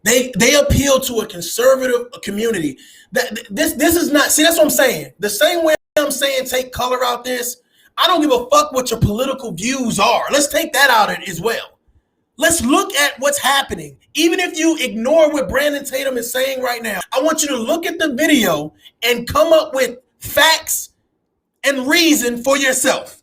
They appeal to a conservative community. This is not, see, that's what I'm saying. The same way I'm saying take color out this, I don't give a fuck what your political views are. Let's take that out as well. Let's look at what's happening. Even if you ignore what Brandon Tatum is saying right now, I want you to look at the video and come up with facts and reason for yourself.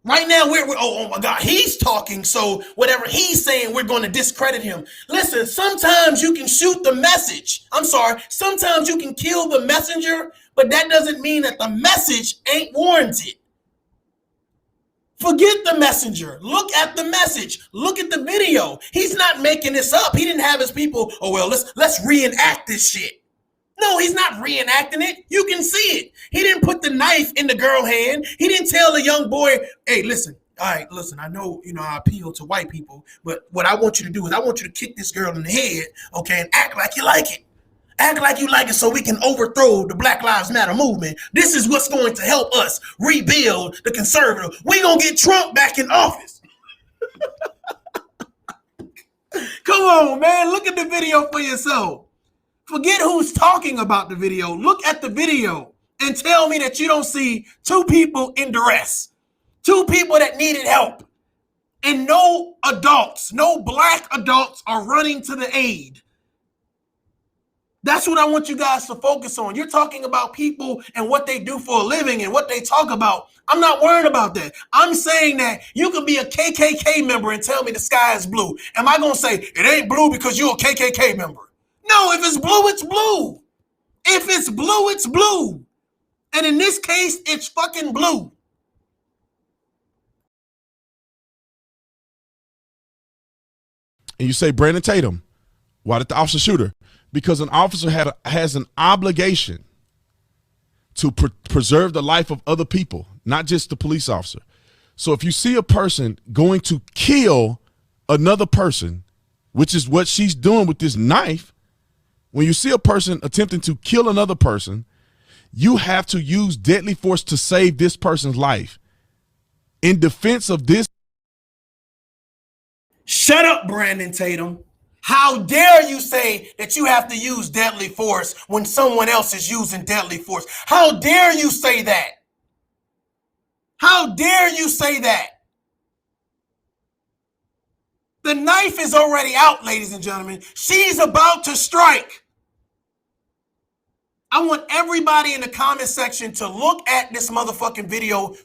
Right now, we're oh my God, he's talking, so whatever he's saying, we're going to discredit him. Listen, sometimes you can shoot the message. I'm sorry, sometimes you can kill the messenger, but that doesn't mean that the message ain't warranted. Forget the messenger. Look at the message. Look at the video. He's not making this up. He didn't have his people, oh well, let's reenact this shit. No, he's not reenacting it. You can see it. He didn't put the knife in the girl's hand. He didn't tell the young boy, hey, listen, all right, listen, I know, I appeal to white people, but what I want you to do is I want you to kick this girl in the head, okay, and act like you like it. Act like you like it so we can overthrow the Black Lives Matter movement. This is what's going to help us rebuild the conservative. We're going to get Trump back in office. Come on, man. Look at the video for yourself. Forget who's talking about the video. Look at the video and tell me that you don't see two people in duress, two people that needed help, and no adults, no black adults are running to the aid. That's what I want you guys to focus on. You're talking about people and what they do for a living and what they talk about. I'm not worried about that. I'm saying that you can be a KKK member and tell me the sky is blue. Am I going to say it ain't blue because you're a KKK member? No, if it's blue, it's blue. If it's blue, it's blue. And in this case, it's fucking blue. And you say Brandon Tatum. Why did the officer shoot her? Because an officer has an obligation to preserve the life of other people, not just the police officer. So if you see a person going to kill another person, which is what she's doing with this knife, when you see a person attempting to kill another person, you have to use deadly force to save this person's life. In defense of this. Shut up, Brandon Tatum. How dare you say that you have to use deadly force when someone else is using deadly force? How dare you say that? How dare you say that? The knife is already out, ladies and gentlemen. She's about to strike. I want everybody in the comment section to look at this motherfucking video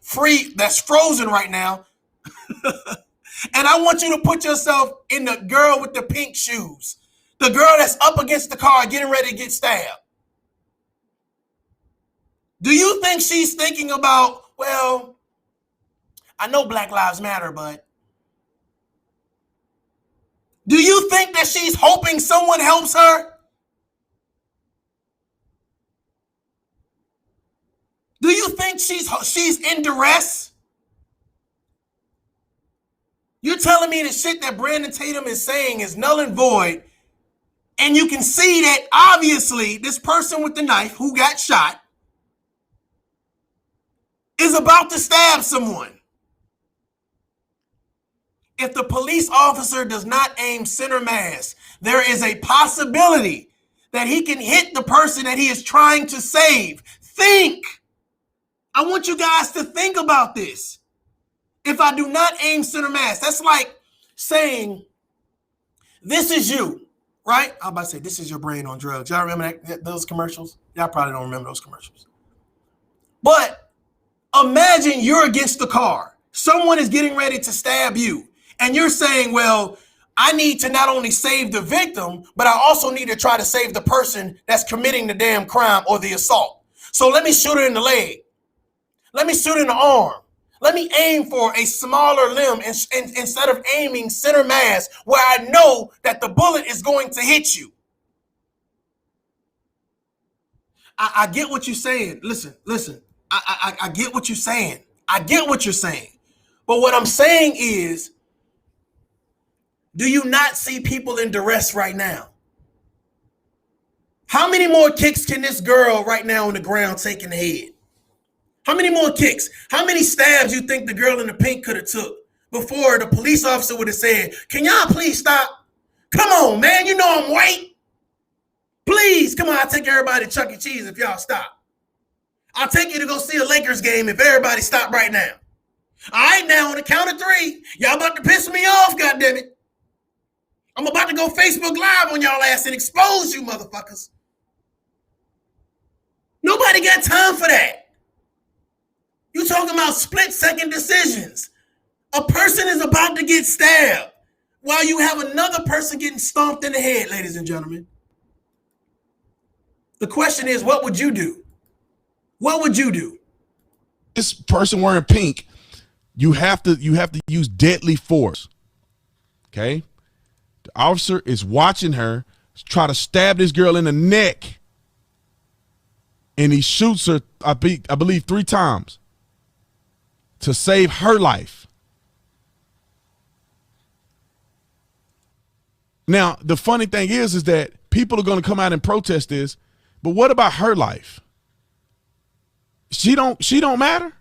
that's frozen right now. And I want you to put yourself in the girl with the pink shoes, the girl that's up against the car getting ready to get stabbed. Do you think she's thinking about, well, I know Black Lives Matter, but do you think that she's hoping someone helps her? Do you think she's in duress? You're telling me the shit that Brandon Tatum is saying is null and void, and you can see that obviously this person with the knife who got shot is about to stab someone. If the police officer does not aim center mass, there is a possibility that he can hit the person that he is trying to save. Think. I want you guys to think about this. If I do not aim center mass, that's like saying, this is you, right? I'm about to say, this is your brain on drugs. Y'all remember those commercials? Y'all probably don't remember those commercials. But imagine you're against the car. Someone is getting ready to stab you. And you're saying, well, I need to not only save the victim, but I also need to try to save the person that's committing the damn crime or the assault. So let me shoot her in the leg. Let me shoot in the arm. Let me aim for a smaller limb instead of aiming center mass where I know that the bullet is going to hit you. I get what you're saying. Listen. I get what you're saying. I get what you're saying. But what I'm saying is, do you not see people in duress right now? How many more kicks can this girl right now on the ground take in the head? How many more kicks? How many stabs you think the girl in the pink could have took before the police officer would have said, can y'all please stop? Come on, man. You know I'm white. Please, come on. I'll take everybody to Chuck E. Cheese if y'all stop. I'll take you to go see a Lakers game if everybody stop right now. All right, now on the count of three, y'all about to piss me off, goddammit. I'm about to go Facebook Live on y'all ass and expose you motherfuckers. Nobody got time for that. You talking about split-second decisions. A person is about to get stabbed while you have another person getting stomped in the head, ladies and gentlemen. The question is, what would you do? What would you do? This person wearing pink, you have to use deadly force. Okay? The officer is watching her try to stab this girl in the neck, and he shoots her, I believe 3 times to save her life. Now, the funny thing is that people are going to come out and protest this, but what about her life? She don't matter.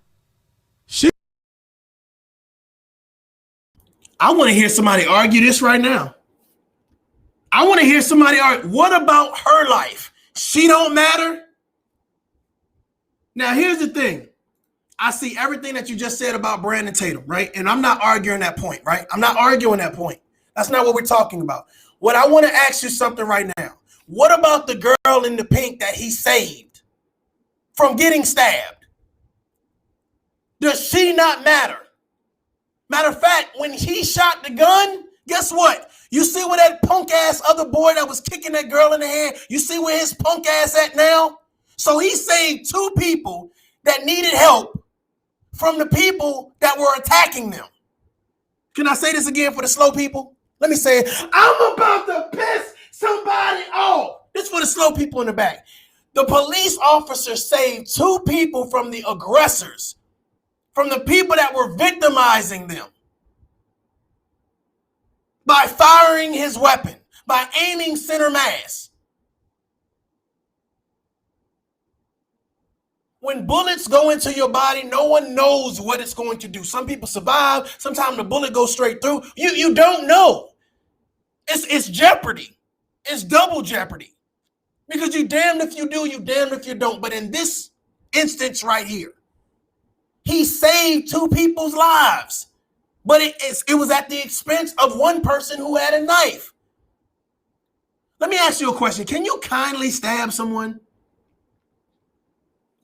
I want to hear somebody argue this right now. I want to hear somebody argue. What about her life? She don't matter? Now, here's the thing. I see everything that you just said about Brandon Tatum, right? And I'm not arguing that point, right? I'm not arguing that point. That's not what we're talking about. What I want to ask you something right now. What about the girl in the pink that he saved from getting stabbed? Does she not matter? Matter of fact, when he shot the gun, guess what? You see where that punk ass other boy that was kicking that girl in the head, you see where his punk ass at now? So he saved 2 people that needed help from the people that were attacking them. Can I say this again for the slow people? Let me say it. I'm about to piss somebody off. This for the slow people in the back. The police officer saved 2 people from the aggressors, from the people that were victimizing them, by firing his weapon, by aiming center mass. When bullets go into your body, no one knows what it's going to do. Some people survive. Sometimes the bullet goes straight through. You don't know. It's jeopardy. It's double jeopardy. Because you damned if you do, you damned if you don't. But in this instance right here, he saved 2 people's lives. But it was at the expense of one person who had a knife. Let me ask you a question. Can you kindly stab someone?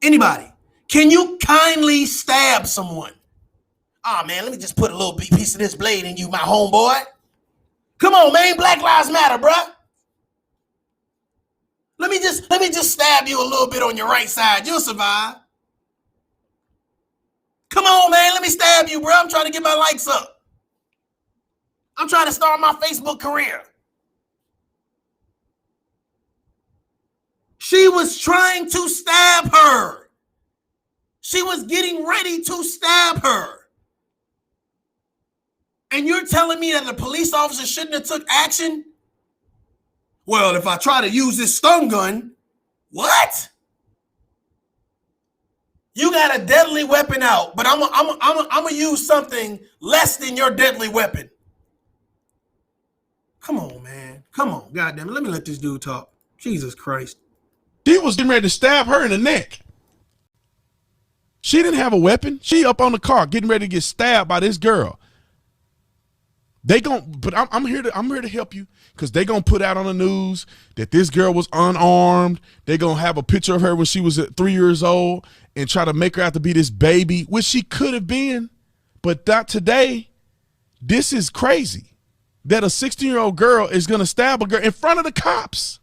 Anybody? Can you kindly stab someone? Oh, man, let me just put a little piece of this blade in you, my homeboy. Come on, man. Black Lives Matter, bruh. Let me just stab you a little bit on your right side. You'll survive. Come on, man. Let me stab you, bro. I'm trying to get my likes up. I'm trying to start my Facebook career. She was trying to stab her. She was getting ready to stab her. And you're telling me that the police officer shouldn't have took action? Well, if I try to use this stun gun, what? You got a deadly weapon out, but I'm gonna use something less than your deadly weapon. Come on, man. Come on. Goddamn it. Let me let this dude talk. Jesus Christ. He was getting ready to stab her in the neck. She didn't have a weapon. She up on the car getting ready to get stabbed by this girl. But I'm here to help you, because they gonna put out on the news that this girl was unarmed. They gonna have a picture of her when she was 3 years old and try to make her out to be this baby, which she could have been, but not today. This is crazy that a 16-year-old girl is gonna stab a girl in front of the cops,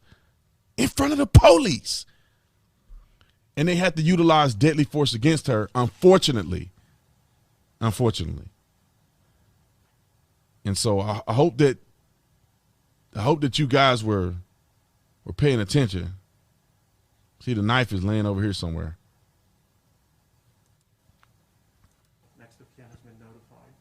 in front of the police, and they had to utilize deadly force against her. Unfortunately. And so I hope that you guys were paying attention. See, the knife is laying over here somewhere. Next of kin has been notified.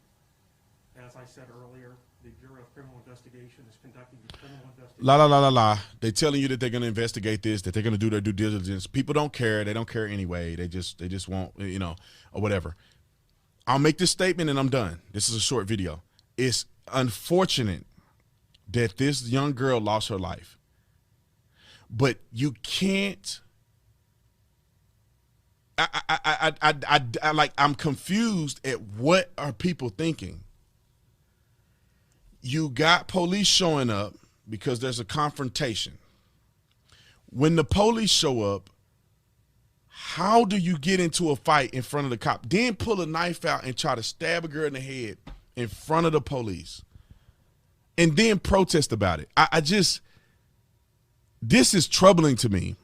As I said earlier, the Bureau of Criminal Investigation is conducting the criminal investigation. They're telling you that they're going to investigate this, that they're going to do their due diligence. People don't care. They don't care anyway. They just want, or whatever. I'll make this statement and I'm done. This is a short video. It's unfortunate that this young girl lost her life, but you can't. I'm confused at what are people thinking. You got police showing up because there's a confrontation. When the police show up, how do you get into a fight in front of the cop, then pull a knife out and try to stab a girl in the head in front of the police, and then protest about it? This is troubling to me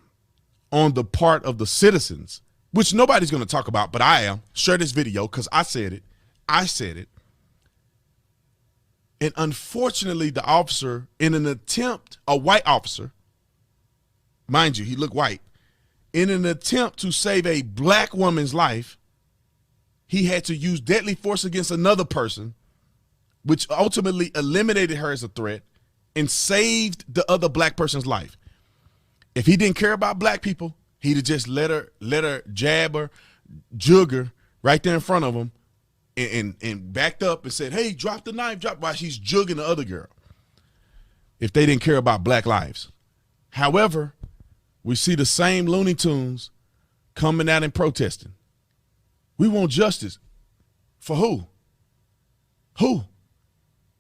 on the part of the citizens, which nobody's going to talk about, but I am. Share this video because I said it. And unfortunately, the officer, in an attempt, a white officer, mind you, he looked white, in an attempt to save a black woman's life, he had to use deadly force against another person, which ultimately eliminated her as a threat and saved the other black person's life. If he didn't care about black people, he'd have just let her jab her, jug her right there in front of him, and backed up and said, hey, drop the knife, while she's jugging the other girl, if they didn't care about black lives. However, we see the same Looney Tunes coming out and protesting. We want justice. For who? Who?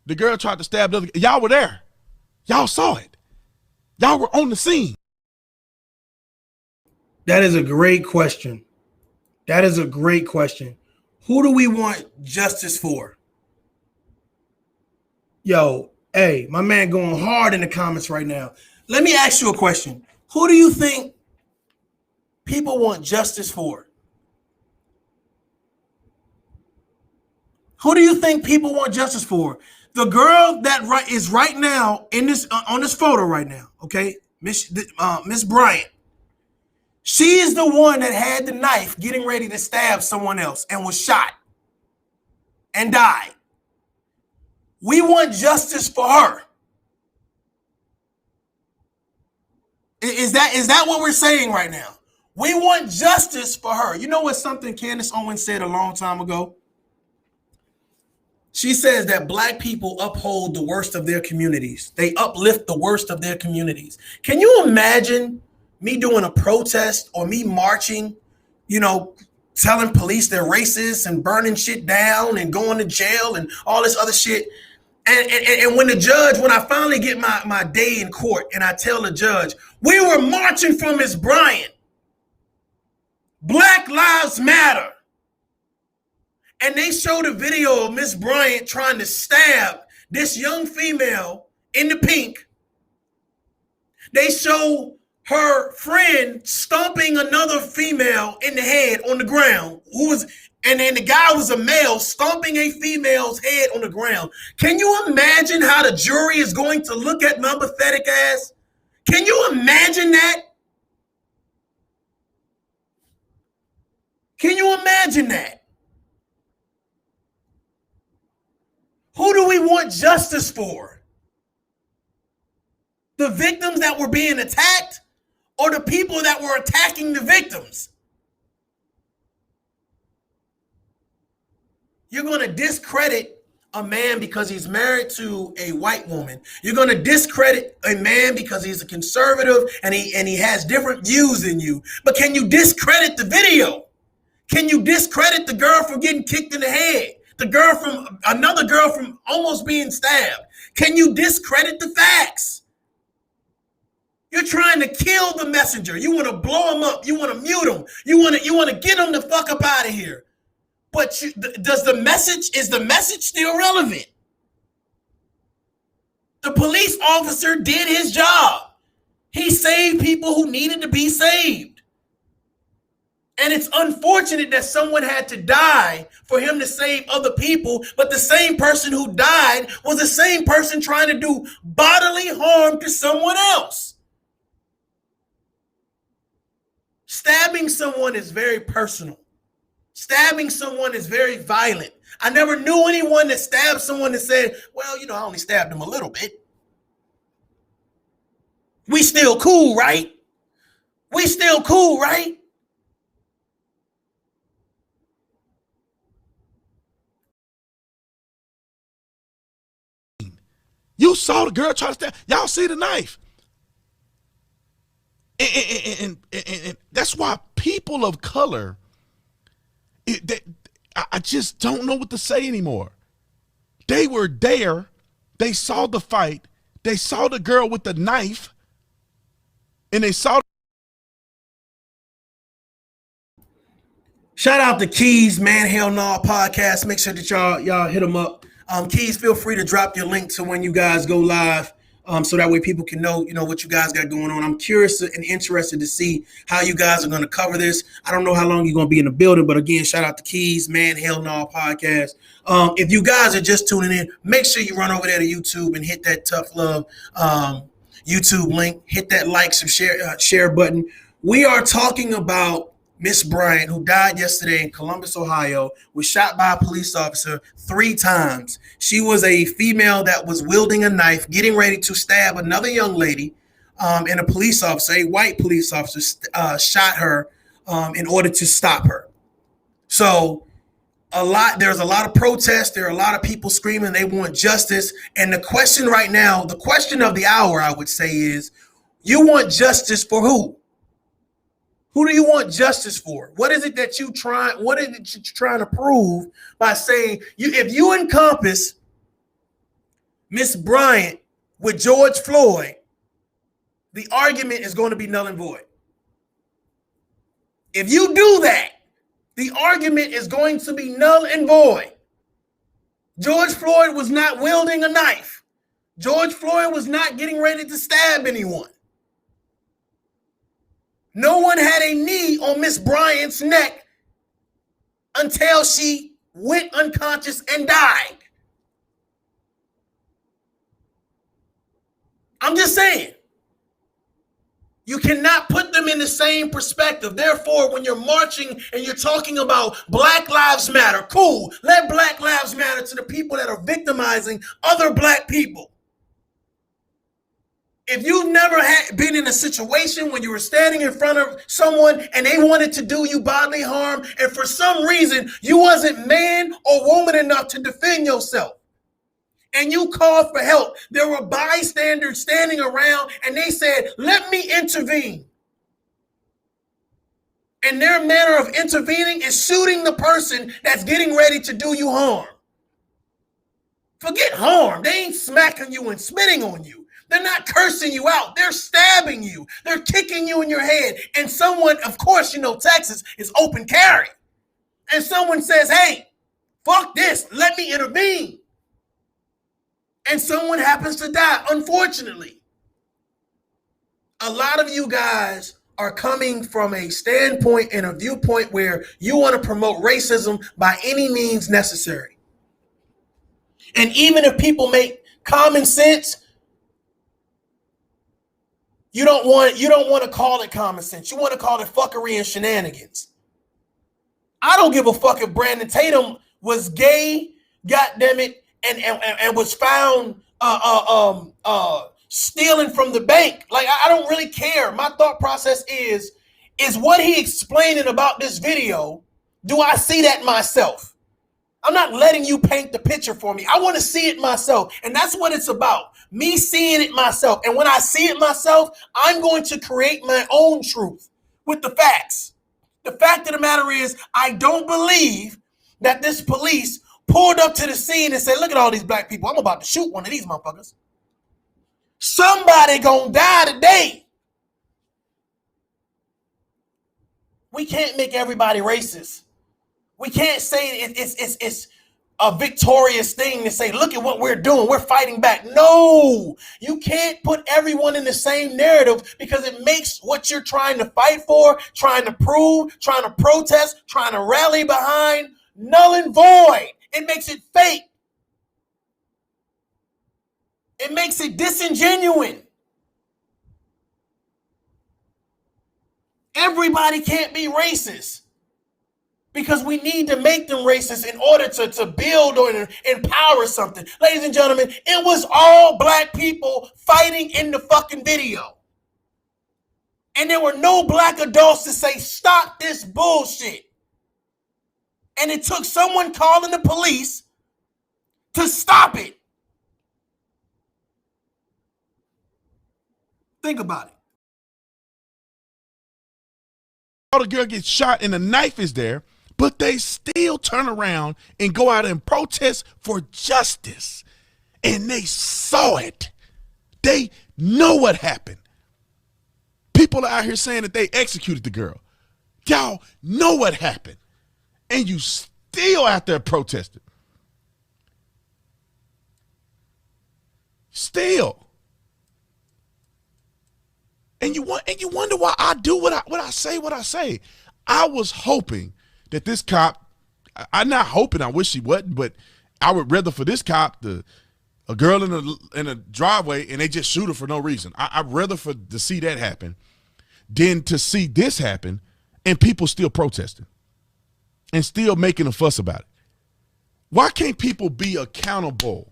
The girl tried to stab the other. Y'all were there. Y'all saw it. Y'all were on the scene. That is a great question. Who do we want justice for? Yo, hey, my man going hard in the comments right now. Let me ask you a question. Who do you think people want justice for? Who do you think people want justice for? The girl that is right now in this on this photo right now, okay? Miss Bryant. She is the one that had the knife getting ready to stab someone else and was shot and died. We want justice for her. Is that what we're saying right now? We want justice for her. You know what something Candace Owens said a long time ago? She says that black people uphold the worst of their communities. They uplift the worst of their communities. Can you imagine me doing a protest or me marching, telling police they're racist and burning shit down and going to jail and all this other shit? And when I finally get my day in court and I tell the judge, we were marching for Miss Bryant. Black Lives Matter. And they showed a video of Miss Bryant trying to stab this young female in the pink. They show her friend stomping another female in the head on the ground, and then the guy was a male stomping a female's head on the ground. Can you imagine how the jury is going to look at my pathetic ass? Can you imagine that? Can you imagine that? Who do we want justice for? The victims that were being attacked, or the people that were attacking the victims? You're going to discredit a man because he's married to a white woman. You're going to discredit a man because he's a conservative and he has different views than you. But can you discredit the video? Can you discredit the girl from getting kicked in the head? Another girl from almost being stabbed? Can you discredit the facts? You're trying to kill the messenger. You want to blow him up. You want to mute him. You want to get him the fuck up out of here. But is the message still relevant? The police officer did his job. He saved people who needed to be saved. And it's unfortunate that someone had to die for him to save other people, but the same person who died was the same person trying to do bodily harm to someone else. Stabbing someone is very personal. Stabbing someone is very violent. I never knew anyone that stabbed someone that said, well, I only stabbed him a little bit. We still cool, right? We still cool, right? You saw the girl try to stab. Y'all see the knife. And that's why people of color, I just don't know what to say anymore. They were there. They saw the fight. They saw the girl with the knife. And they saw. Shout out to Keys, Man Hell Nah podcast. Make sure that y'all hit them up. Keys, feel free to drop your link to when you guys go live, so that way people can know what you guys got going on. I'm curious and interested to see how you guys are going to cover this. I don't know how long you're going to be in the building, but again, shout out to Keys, Man Hell Nah podcast. If you guys are just tuning in, make sure you run over there to YouTube and hit that Tough Love YouTube link. Hit that like, share button. We are talking about Miss Bryant, who died yesterday in Columbus, Ohio, was shot by a police officer 3 times. She was a female that was wielding a knife, getting ready to stab another young lady, and a police officer, a white police officer, shot her in order to stop her. So there's a lot of protests. There are a lot of people screaming they want justice. And the question right now, the question of the hour, I would say, is you want justice for who? Who do you want justice for? What is it that you're trying to prove by saying if you encompass Miss Bryant with George Floyd, the argument is going to be null and void. If you do that, the argument is going to be null and void. George Floyd was not wielding a knife. George Floyd was not getting ready to stab anyone. No one had a knee on Miss Bryant's neck until she went unconscious and died. I'm just saying. You cannot put them in the same perspective. Therefore, when you're marching and you're talking about Black Lives Matter, cool. Let Black Lives Matter to the people that are victimizing other Black people. If you've never been in a situation when you were standing in front of someone and they wanted to do you bodily harm, and for some reason you wasn't man or woman enough to defend yourself, and you called for help, there were bystanders standing around and they said, let me intervene. And their manner of intervening is shooting the person that's getting ready to do you harm. Forget harm. They ain't smacking you and spitting on you. They're not cursing you out. They're stabbing you. They're kicking you in your head. And someone, of course, Texas is open carry. And someone says, hey, Fuck this. Let me intervene. And someone happens to die, unfortunately. A lot of you guys are coming from a standpoint and a viewpoint where you want to promote racism by any means necessary. And even if people make common sense, you don't want to call it common sense. You want to call it fuckery and shenanigans. I don't give a fuck if Brandon Tatum was gay, goddammit, and was found stealing from the bank. Like, I don't really care. My thought process is what he explaining about this video, do I see that myself? I'm not letting you paint the picture for me. I want to see it myself. And that's what it's about. Me seeing it myself. And when I see it myself, I'm going to create my own truth with the facts. The fact of the matter is, I don't believe that this police pulled up to the scene and said, look at all these black people. I'm about to shoot one of these motherfuckers. Somebody gonna die today. We can't make everybody racist. We can't say it's a victorious thing to say, look at what we're doing. We're fighting back. No, you can't put everyone in the same narrative because it makes what you're trying to fight for, trying to prove, trying to protest, trying to rally behind, null and void. It makes it fake. It makes it disingenuous. Everybody can't be racist because we need to make them racist in order to build or empower something. Ladies and gentlemen, it was all black people fighting in the fucking video. And there were no black adults to say, stop this bullshit. And it took someone calling the police to stop it. Think about it. The girl gets shot and the knife is there, but they still turn around and go out and protest for justice. And they saw it. They know what happened. People are out here saying that they executed the girl. Y'all know what happened. And you still out there protesting. Still. And you wonder why I do what I say. I was hoping that this cop, I'm not hoping, I wish he wasn't, but I would rather for this cop, a girl in a driveway and they just shoot her for no reason. I'd rather to see that happen than to see this happen and people still protesting and still making a fuss about it. Why can't people be accountable?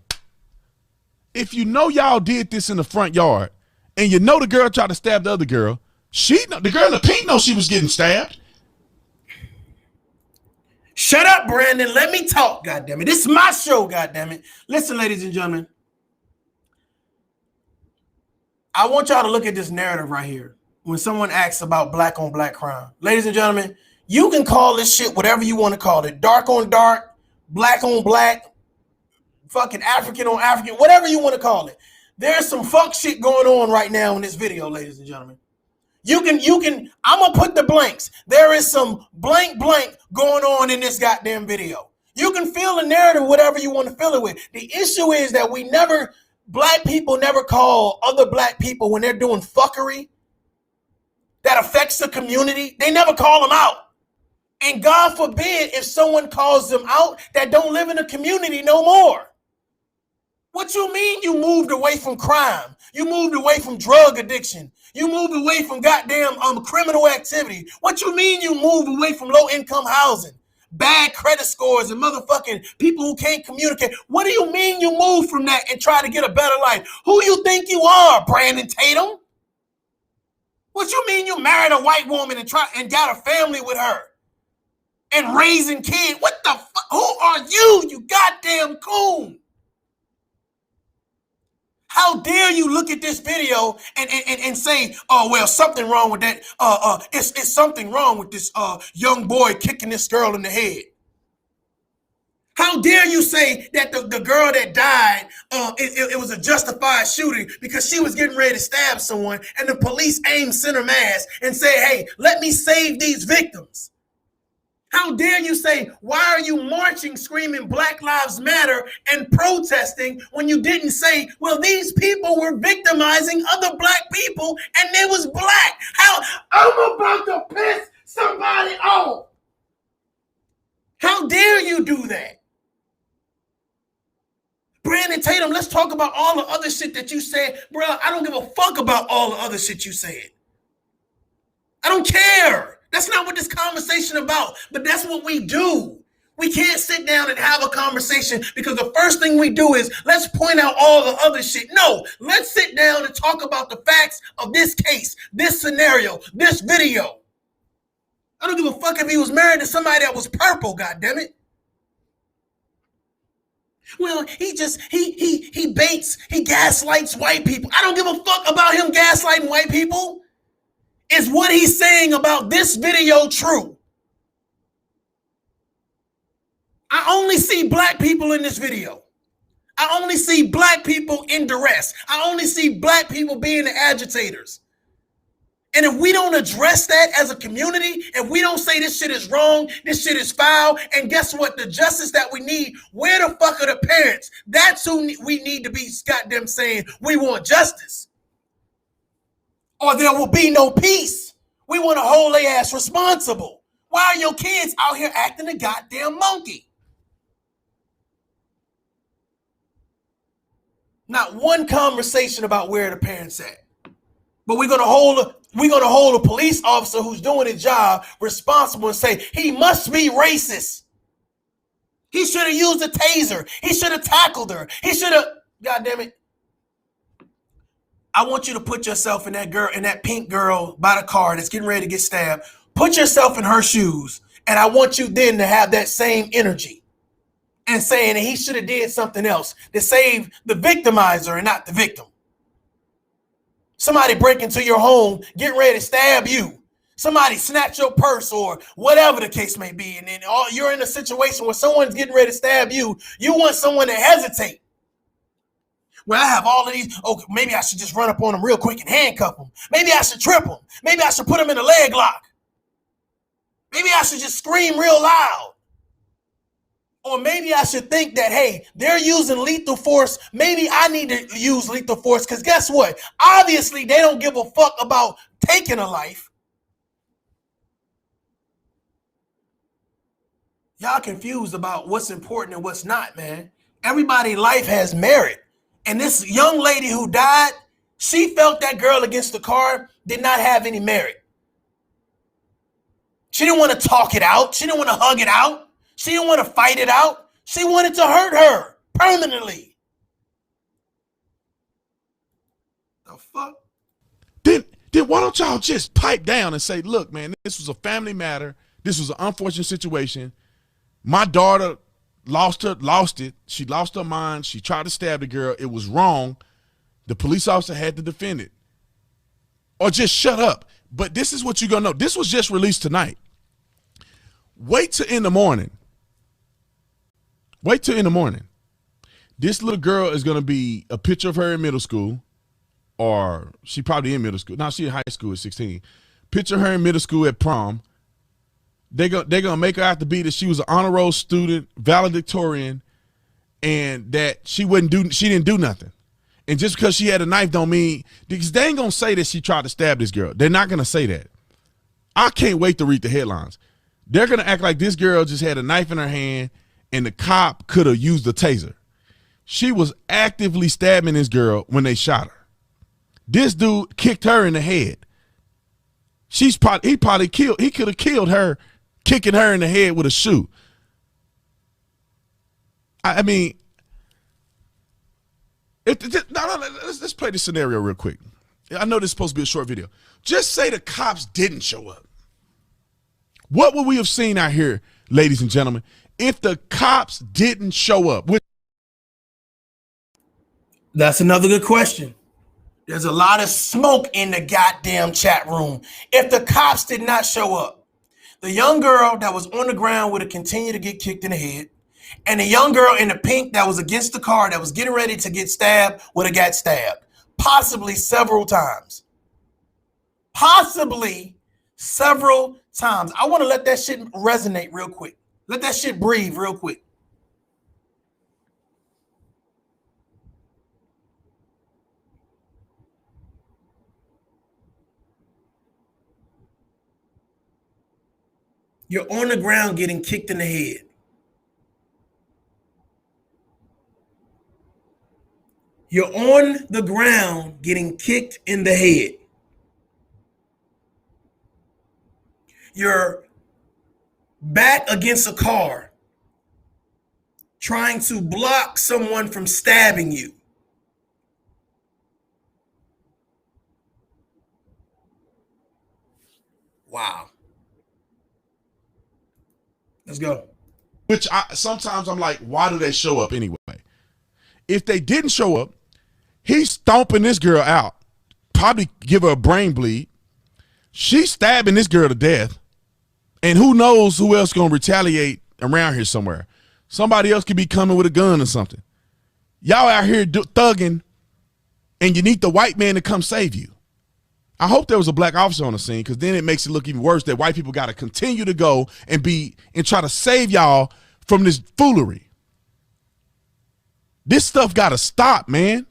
If you know y'all did this in the front yard, and you know the girl tried to stab the other girl, the girl in the pink knows she was getting stabbed. Shut up, Brandon. Let me talk, goddammit. This is my show, goddammit. Listen, ladies and gentlemen. I want y'all to look at this narrative right here when someone asks about black on black crime. Ladies and gentlemen, you can call this shit whatever you want to call it. Dark on dark, black on black, fucking African on African, whatever you want to call it. There's some fuck shit going on right now in this video, ladies and gentlemen. You can, I'm going to put the blanks. There is some blank going on in this goddamn video. You can feel the narrative, whatever you want to fill it with. The issue is that black people never call other black people when they're doing fuckery that affects the community. They never call them out. And God forbid if someone calls them out that don't live in the community no more. What you mean you moved away from crime? You moved away from drug addiction. You moved away from goddamn criminal activity. What you mean you moved away from low-income housing, bad credit scores, and motherfucking people who can't communicate? What do you mean you moved from that and try to get a better life? Who you think you are, Brandon Tatum? What you mean you married a white woman and got a family with her and raising kids? What the fuck? Who are you, you goddamn coon? How dare you look at this video and say, oh, well, something wrong with that. It's something wrong with this young boy kicking this girl in the head. How dare you say that the girl that died, it was a justified shooting because she was getting ready to stab someone and the police aimed center mass and said, hey, let me save these victims. How dare you say, why are you marching, screaming Black Lives Matter and protesting when you didn't say, well, these people were victimizing other black people and it was black? How I'm about to piss somebody off. How dare you do that? Brandon Tatum, let's talk about all the other shit that you said. Bro, I don't give a fuck about all the other shit you said. I don't care. That's not what this conversation about, but that's what we do. We can't sit down and have a conversation because the first thing we do is let's point out all the other shit. No, let's sit down and talk about the facts of this case, this scenario, this video. I don't give a fuck if he was married to somebody that was purple, goddammit. Well, he baits, he gaslights white people. I don't give a fuck about him gaslighting white people. Is what he's saying about this video true? I only see black people in this video. I only see black people in duress. I only see black people being the agitators. And if we don't address that as a community, if we don't say this shit is wrong, this shit is foul, and guess what? The justice that we need, where the fuck are the parents? That's who we need to be goddamn saying we want justice. Or there will be no peace. We want to hold their ass responsible. Why are your kids out here acting a goddamn monkey? Not one conversation about where the parents at. But we're gonna hold a police officer who's doing his job responsible and say he must be racist. He should have used a taser. He should have tackled her. He should have. God damn it! I want you to put yourself in that girl, in that pink girl by the car that's getting ready to get stabbed. Put yourself in her shoes, and I want you then to have that same energy and saying that he should have did something else to save the victimizer and not the victim. Somebody break into your home, get ready to stab you. Somebody snatch your purse or whatever the case may be, and then you're in a situation where someone's getting ready to stab you. You want someone to hesitate. Well, I have all of these. Oh, maybe I should just run up on them real quick and handcuff them. Maybe I should trip them. Maybe I should put them in a leg lock. Maybe I should just scream real loud. Or maybe I should think that, hey, they're using lethal force. Maybe I need to use lethal force because guess what? Obviously, they don't give a fuck about taking a life. Y'all confused about what's important and what's not, man. Everybody's life has merit. And this young lady who died, she felt that girl against the car did not have any merit. She didn't want to talk it out. She didn't want to hug it out. She didn't want to fight it out. She wanted to hurt her permanently. The fuck? Then why don't y'all just pipe down and say, look, man, this was a family matter. This was an unfortunate situation. My daughter lost it. She lost her mind. She tried to stab the girl. It was wrong. The police officer had to defend it. Or just shut up. But this is what you're going to know. This was just released tonight. Wait till in the morning. Wait till in the morning. This little girl is going to be a picture of her in middle school. Or she probably in middle school. No, she in high school at 16. Picture her in middle school at prom. They're gonna make her out to be that she was an honor roll student, valedictorian, and that she didn't do nothing. And just because she had a knife don't mean, because they ain't gonna say that she tried to stab this girl. They're not gonna say that. I can't wait to read the headlines. They're gonna act like this girl just had a knife in her hand and the cop could have used a taser. She was actively stabbing this girl when they shot her. This dude kicked her in the head. He could have killed her, kicking her in the head with a shoe. I mean, let's play this scenario real quick. I know this is supposed to be a short video. Just say the cops didn't show up. What would we have seen out here, ladies and gentlemen, if the cops didn't show up? That's another good question. There's a lot of smoke in the goddamn chat room. If the cops did not show up, the young girl that was on the ground would have continued to get kicked in the head, and the young girl in the pink that was against the car that was getting ready to get stabbed would have got stabbed, possibly several times. Possibly several times. I want to let that shit resonate real quick. Let that shit breathe real quick. You're on the ground getting kicked in the head. You're on the ground getting kicked in the head. You're back against a car trying to block someone from stabbing you. Wow. Let's go. Which sometimes I'm like, why do they show up anyway? If they didn't show up, he's stomping this girl out, probably give her a brain bleed. She's stabbing this girl to death. And who knows who else going to retaliate around here somewhere. Somebody else could be coming with a gun or something. Y'all out here thugging, and you need the white man to come save you. I hope there was a black officer on the scene, because then it makes it look even worse that white people got to continue to go and try to save y'all from this foolery. This stuff got to stop, man.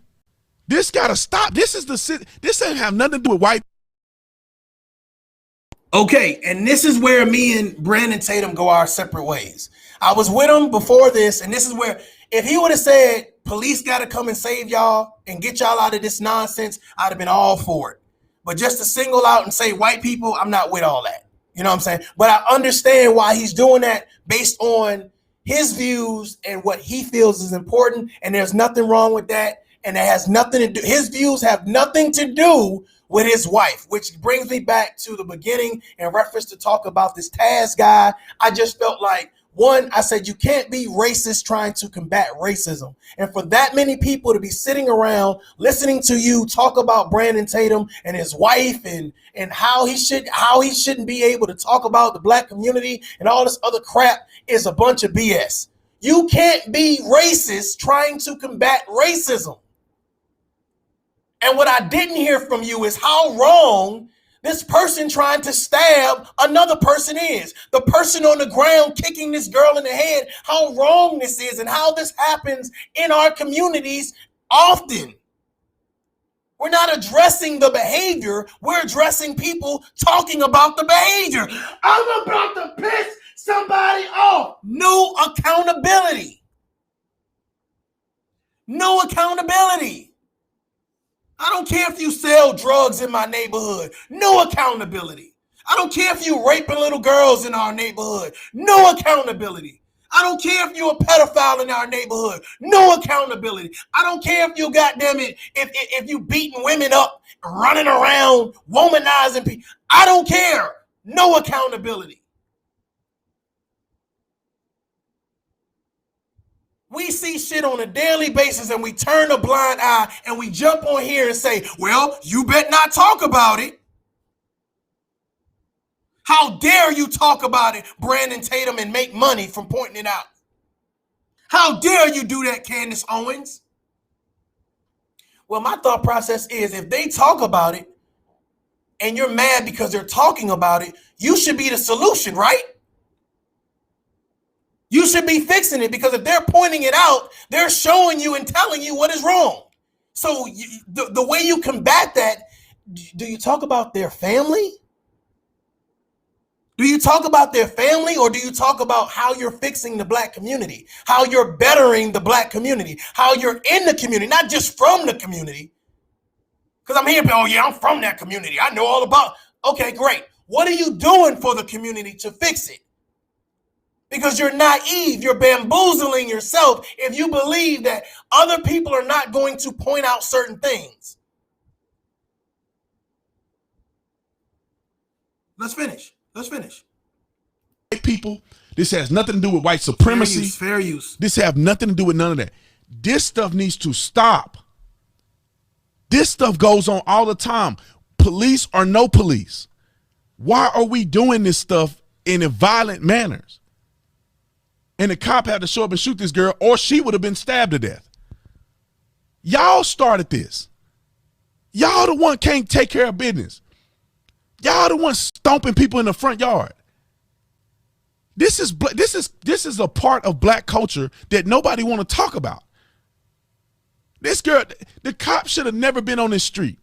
This got to stop. This ain't have nothing to do with white. Okay, and this is where me and Brandon Tatum go our separate ways. I was with him before this, and this is where, if he would have said, police got to come and save y'all and get y'all out of this nonsense, I'd have been all for it. But just to single out and say white people, I'm not with all that. You know what I'm saying? But I understand why he's doing that based on his views and what he feels is important. And there's nothing wrong with that. And it has nothing to do. His views have nothing to do with his wife, which brings me back to the beginning in reference to talk about this Taz guy. I just felt like, one, I said, you can't be racist trying to combat racism. And for that many people to be sitting around listening to you talk about Brandon Tatum and his wife and how he shouldn't be able to talk about the black community and all this other crap is a bunch of BS. You can't be racist trying to combat racism. And what I didn't hear from you is how wrong this person trying to stab another person is. The person on the ground kicking this girl in the head, how wrong this is and how this happens in our communities often. We're not addressing the behavior. We're addressing people talking about the behavior. I'm about to piss somebody off. No accountability. No accountability. I don't care if you sell drugs in my neighborhood. No accountability. I don't care if you raping little girls in our neighborhood. No accountability. I don't care if you're a pedophile in our neighborhood. No accountability. I don't care if you goddamn it, if you beating women up, running around, womanizing people. I don't care. No accountability. We see shit on a daily basis and we turn a blind eye and we jump on here and say, well, you bet not talk about it. How dare you talk about it, Brandon Tatum, and make money from pointing it out? How dare you do that, Candace Owens? Well, my thought process is if they talk about it and you're mad because they're talking about it, you should be the solution, right? You should be fixing it, because if they're pointing it out, they're showing you and telling you what is wrong. So the way you combat that, do you talk about their family? Do you talk about their family, or do you talk about how you're fixing the black community, how you're bettering the black community, how you're in the community, not just from the community? Because I'm here, oh yeah, I'm from that community. I know all about. Okay, great. What are you doing for the community to fix it? Because you're naive, you're bamboozling yourself if you believe that other people are not going to point out certain things. Let's finish. White people, this has nothing to do with white supremacy. Fair use. This have nothing to do with none of that. This stuff needs to stop. This stuff goes on all the time. Police or no police. Why are we doing this stuff in violent manners? And the cop had to show up and shoot this girl, or she would have been stabbed to death. Y'all started this. Y'all the one can't take care of business. Y'all the ones stomping people in the front yard. This is a part of black culture that nobody want to talk about. This girl, the cop should have never been on this street.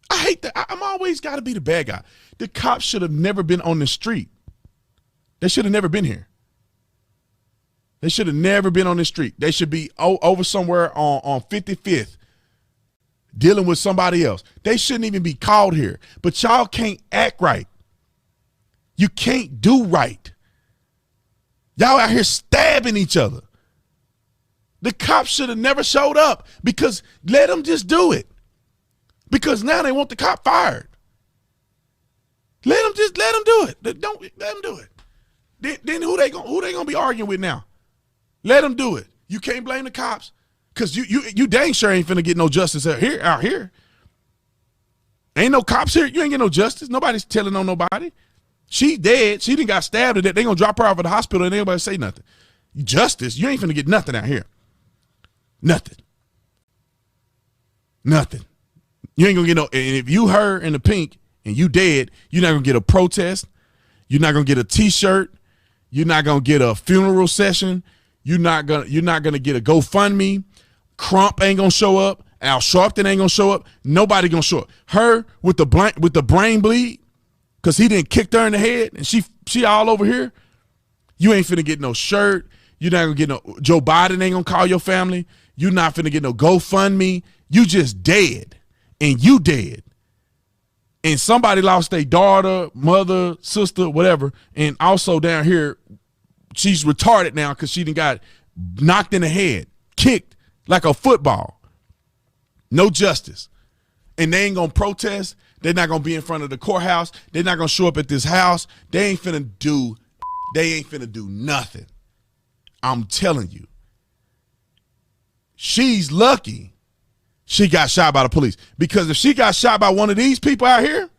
I hate that. I'm always got to be the bad guy. The cops should have never been on the street. They should have never been here. They should have never been on the street. They should be over somewhere on 55th dealing with somebody else. They shouldn't even be called here. But y'all can't act right. You can't do right. Y'all out here stabbing each other. The cops should have never showed up because let them just do it. Because now they want the cop fired. Let them do it. Don't let them do it. Then who they gonna be arguing with now? Let them do it. You can't blame the cops because you dang sure ain't finna get no justice out here. Ain't no cops here. You ain't get no justice. Nobody's telling on nobody. She dead. She done got stabbed to death. They gonna drop her off at the hospital and anybody say nothing. Justice. You ain't finna get nothing out here. Nothing. You ain't gonna get no. And if you her in the pink and you dead, you're not gonna get a protest. You're not gonna get a T-shirt. You're not gonna get a funeral session. You're not gonna get a GoFundMe. Crump ain't gonna show up. Al Sharpton ain't gonna show up. Nobody gonna show up. Her with the brain bleed because he didn't kick her in the head and she all over here. You ain't finna get no shirt. You're not gonna get no. Joe Biden ain't gonna call your family. You're not finna get no GoFundMe. You just dead. And you dead. And somebody lost their daughter, mother, sister, whatever. And also down here, she's retarded now because she done got knocked in the head, kicked like a football. No justice. And they ain't gonna protest. They're not gonna be in front of the courthouse. They're not gonna show up at this house. They ain't finna do nothing. I'm telling you. She's lucky she got shot by the police. Because if she got shot by one of these people out here,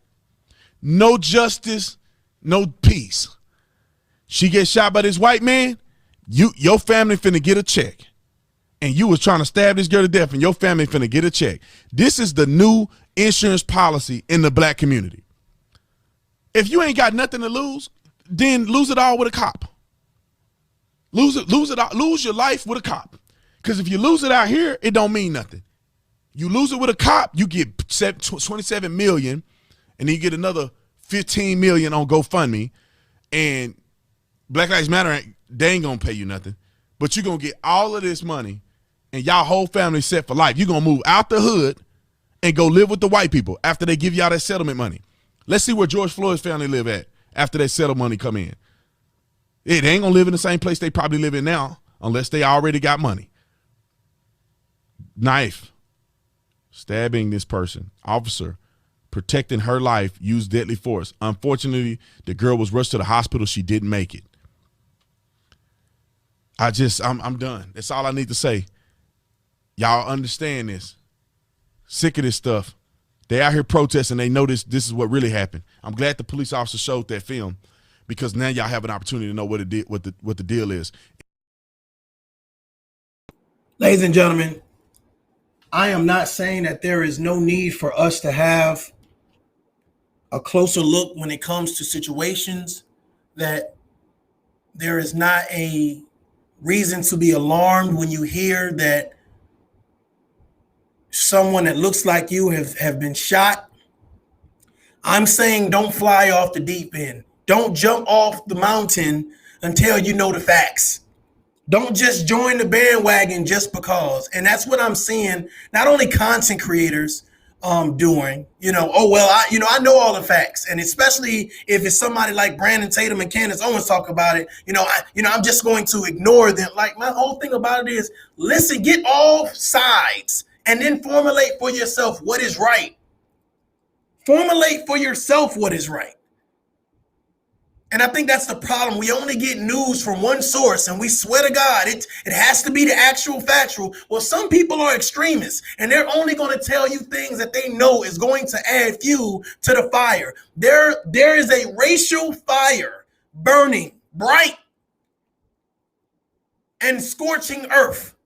no justice, no peace. She gets shot by this white man, your family finna get a check. And you was trying to stab this girl to death and your family finna get a check. This is the new insurance policy in the black community. If you ain't got nothing to lose, then lose it all with a cop. Lose it all, lose your life with a cop. Because if you lose it out here, it don't mean nothing. You lose it with a cop, you get 27 million, and then you get another 15 million on GoFundMe, and Black Lives Matter, they ain't gonna pay you nothing, but you're gonna get all of this money, and y'all whole family set for life. You're gonna move out the hood and go live with the white people after they give y'all that settlement money. Let's see where George Floyd's family live at after that settlement money come in. They ain't gonna live in the same place they probably live in now unless they already got money. Knife. Stabbing this person, officer, protecting her life, used deadly force. Unfortunately, the girl was rushed to the hospital. She didn't make it. I'm done. That's all I need to say. Y'all understand this. Sick of this stuff. They out here protesting. They know this is what really happened. I'm glad the police officer showed that film because now y'all have an opportunity to know what the deal is. Ladies and gentlemen, I am not saying that there is no need for us to have a closer look when it comes to situations that there is not a reason to be alarmed when you hear that someone that looks like you have been shot. I'm saying don't fly off the deep end. Don't jump off the mountain until you know the facts. Don't just join the bandwagon just because. And that's what I'm seeing, not only content creators doing, I know all the facts. And especially if it's somebody like Brandon Tatum and Candace Owens talk about it, I'm just going to ignore them. Like my whole thing about it is listen, get all sides and then formulate for yourself what is right. Formulate for yourself what is right. And I think that's the problem. We only get news from one source and we swear to God, it has to be the actual factual. Well, some people are extremists and they're only going to tell you things that they know is going to add fuel to the fire. There is a racial fire burning bright and scorching earth.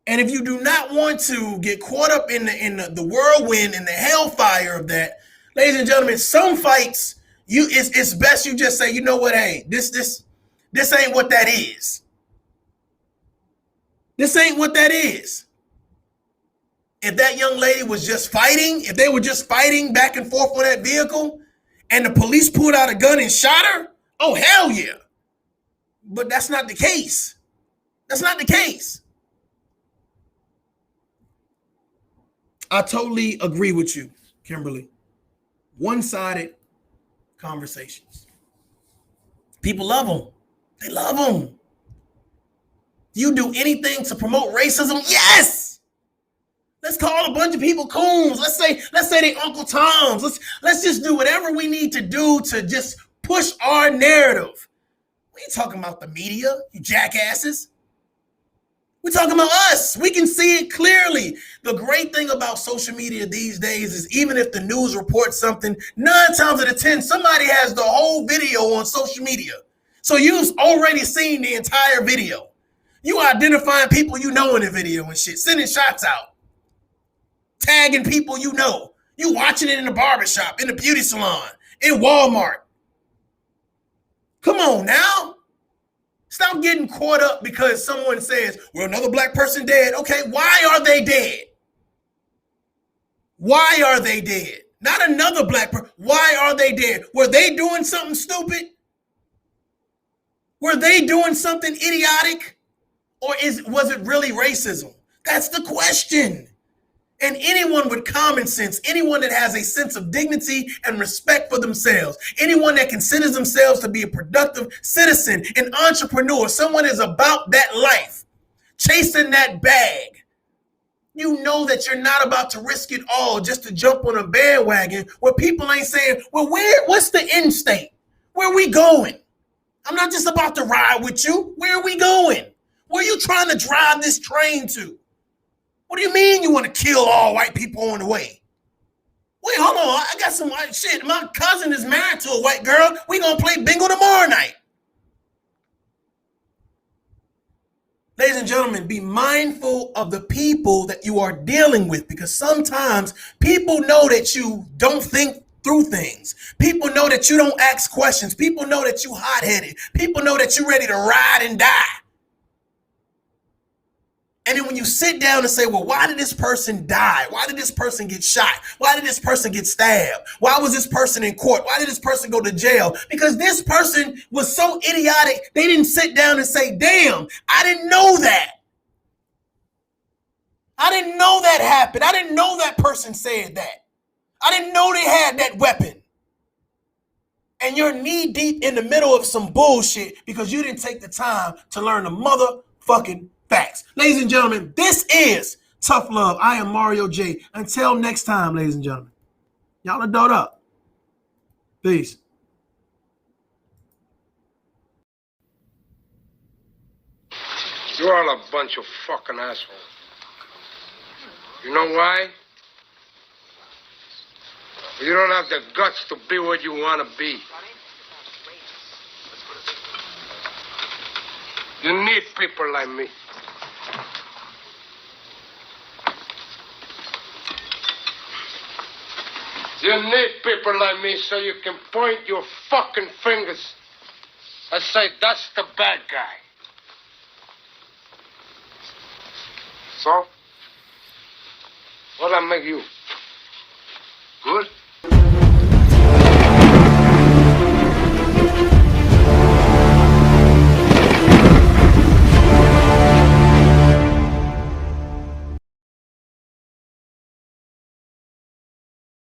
And if you do not want to get caught up in the whirlwind and the hellfire of that, ladies and gentlemen, some fights it's best you just say, you know what, hey, this ain't what that is. This ain't what that is. If that young lady was just fighting, if they were just fighting back and forth on that vehicle, and the police pulled out a gun and shot her, oh hell yeah. But that's not the case. That's not the case. I totally agree with you, Kimberly. One-sided conversations. People love them. They love them. Do you do anything to promote racism? Yes. Let's call a bunch of people coons. Let's say they Uncle Toms. Let's just do whatever we need to do to just push our narrative. We ain't talking about the media, you jackasses. We're talking about us. We can see it clearly. The great thing about social media these days is even if the news reports something, 9 times out of 10, somebody has the whole video on social media. So you've already seen the entire video. You identifying people you know in the video and shit, sending shots out, tagging people you know. You watching it in the barbershop, in the beauty salon, in Walmart. Come on now. Stop getting caught up because someone says, well, another black person dead. Okay, why are they dead? Why are they dead? Not another black person. Why are they dead? Were they doing something stupid? Were they doing something idiotic? Or was it really racism? That's the question. And anyone with common sense, anyone that has a sense of dignity and respect for themselves, anyone that considers themselves to be a productive citizen, an entrepreneur, someone is about that life, chasing that bag. You know that you're not about to risk it all just to jump on a bandwagon where people ain't saying, well, what's the end state? Where are we going? I'm not just about to ride with you. Where are we going? Where are you trying to drive this train to? What do you mean you want to kill all white people on the way? Wait, hold on. I got some white shit. My cousin is married to a white girl. We gonna play bingo tomorrow night. Ladies and gentlemen, be mindful of the people that you are dealing with because sometimes people know that you don't think through things. People know that you don't ask questions. People know that you hot-headed. People know that you're ready to ride and die. And then when you sit down and say, well, why did this person die? Why did this person get shot? Why did this person get stabbed? Why was this person in court? Why did this person go to jail? Because this person was so idiotic, they didn't sit down and say, damn, I didn't know that. I didn't know that happened. I didn't know that person said that. I didn't know they had that weapon. And you're knee deep in the middle of some bullshit because you didn't take the time to learn the motherfucking facts. Ladies and gentlemen, this is Tough Love. I am Mario J. Until next time, ladies and gentlemen, y'all are dope up. Peace. You're all a bunch of fucking assholes. You know why? You don't have the guts to be what you want to be. You need people like me. You need people like me so you can point your fucking fingers and say, that's the bad guy. So? What'll I make you?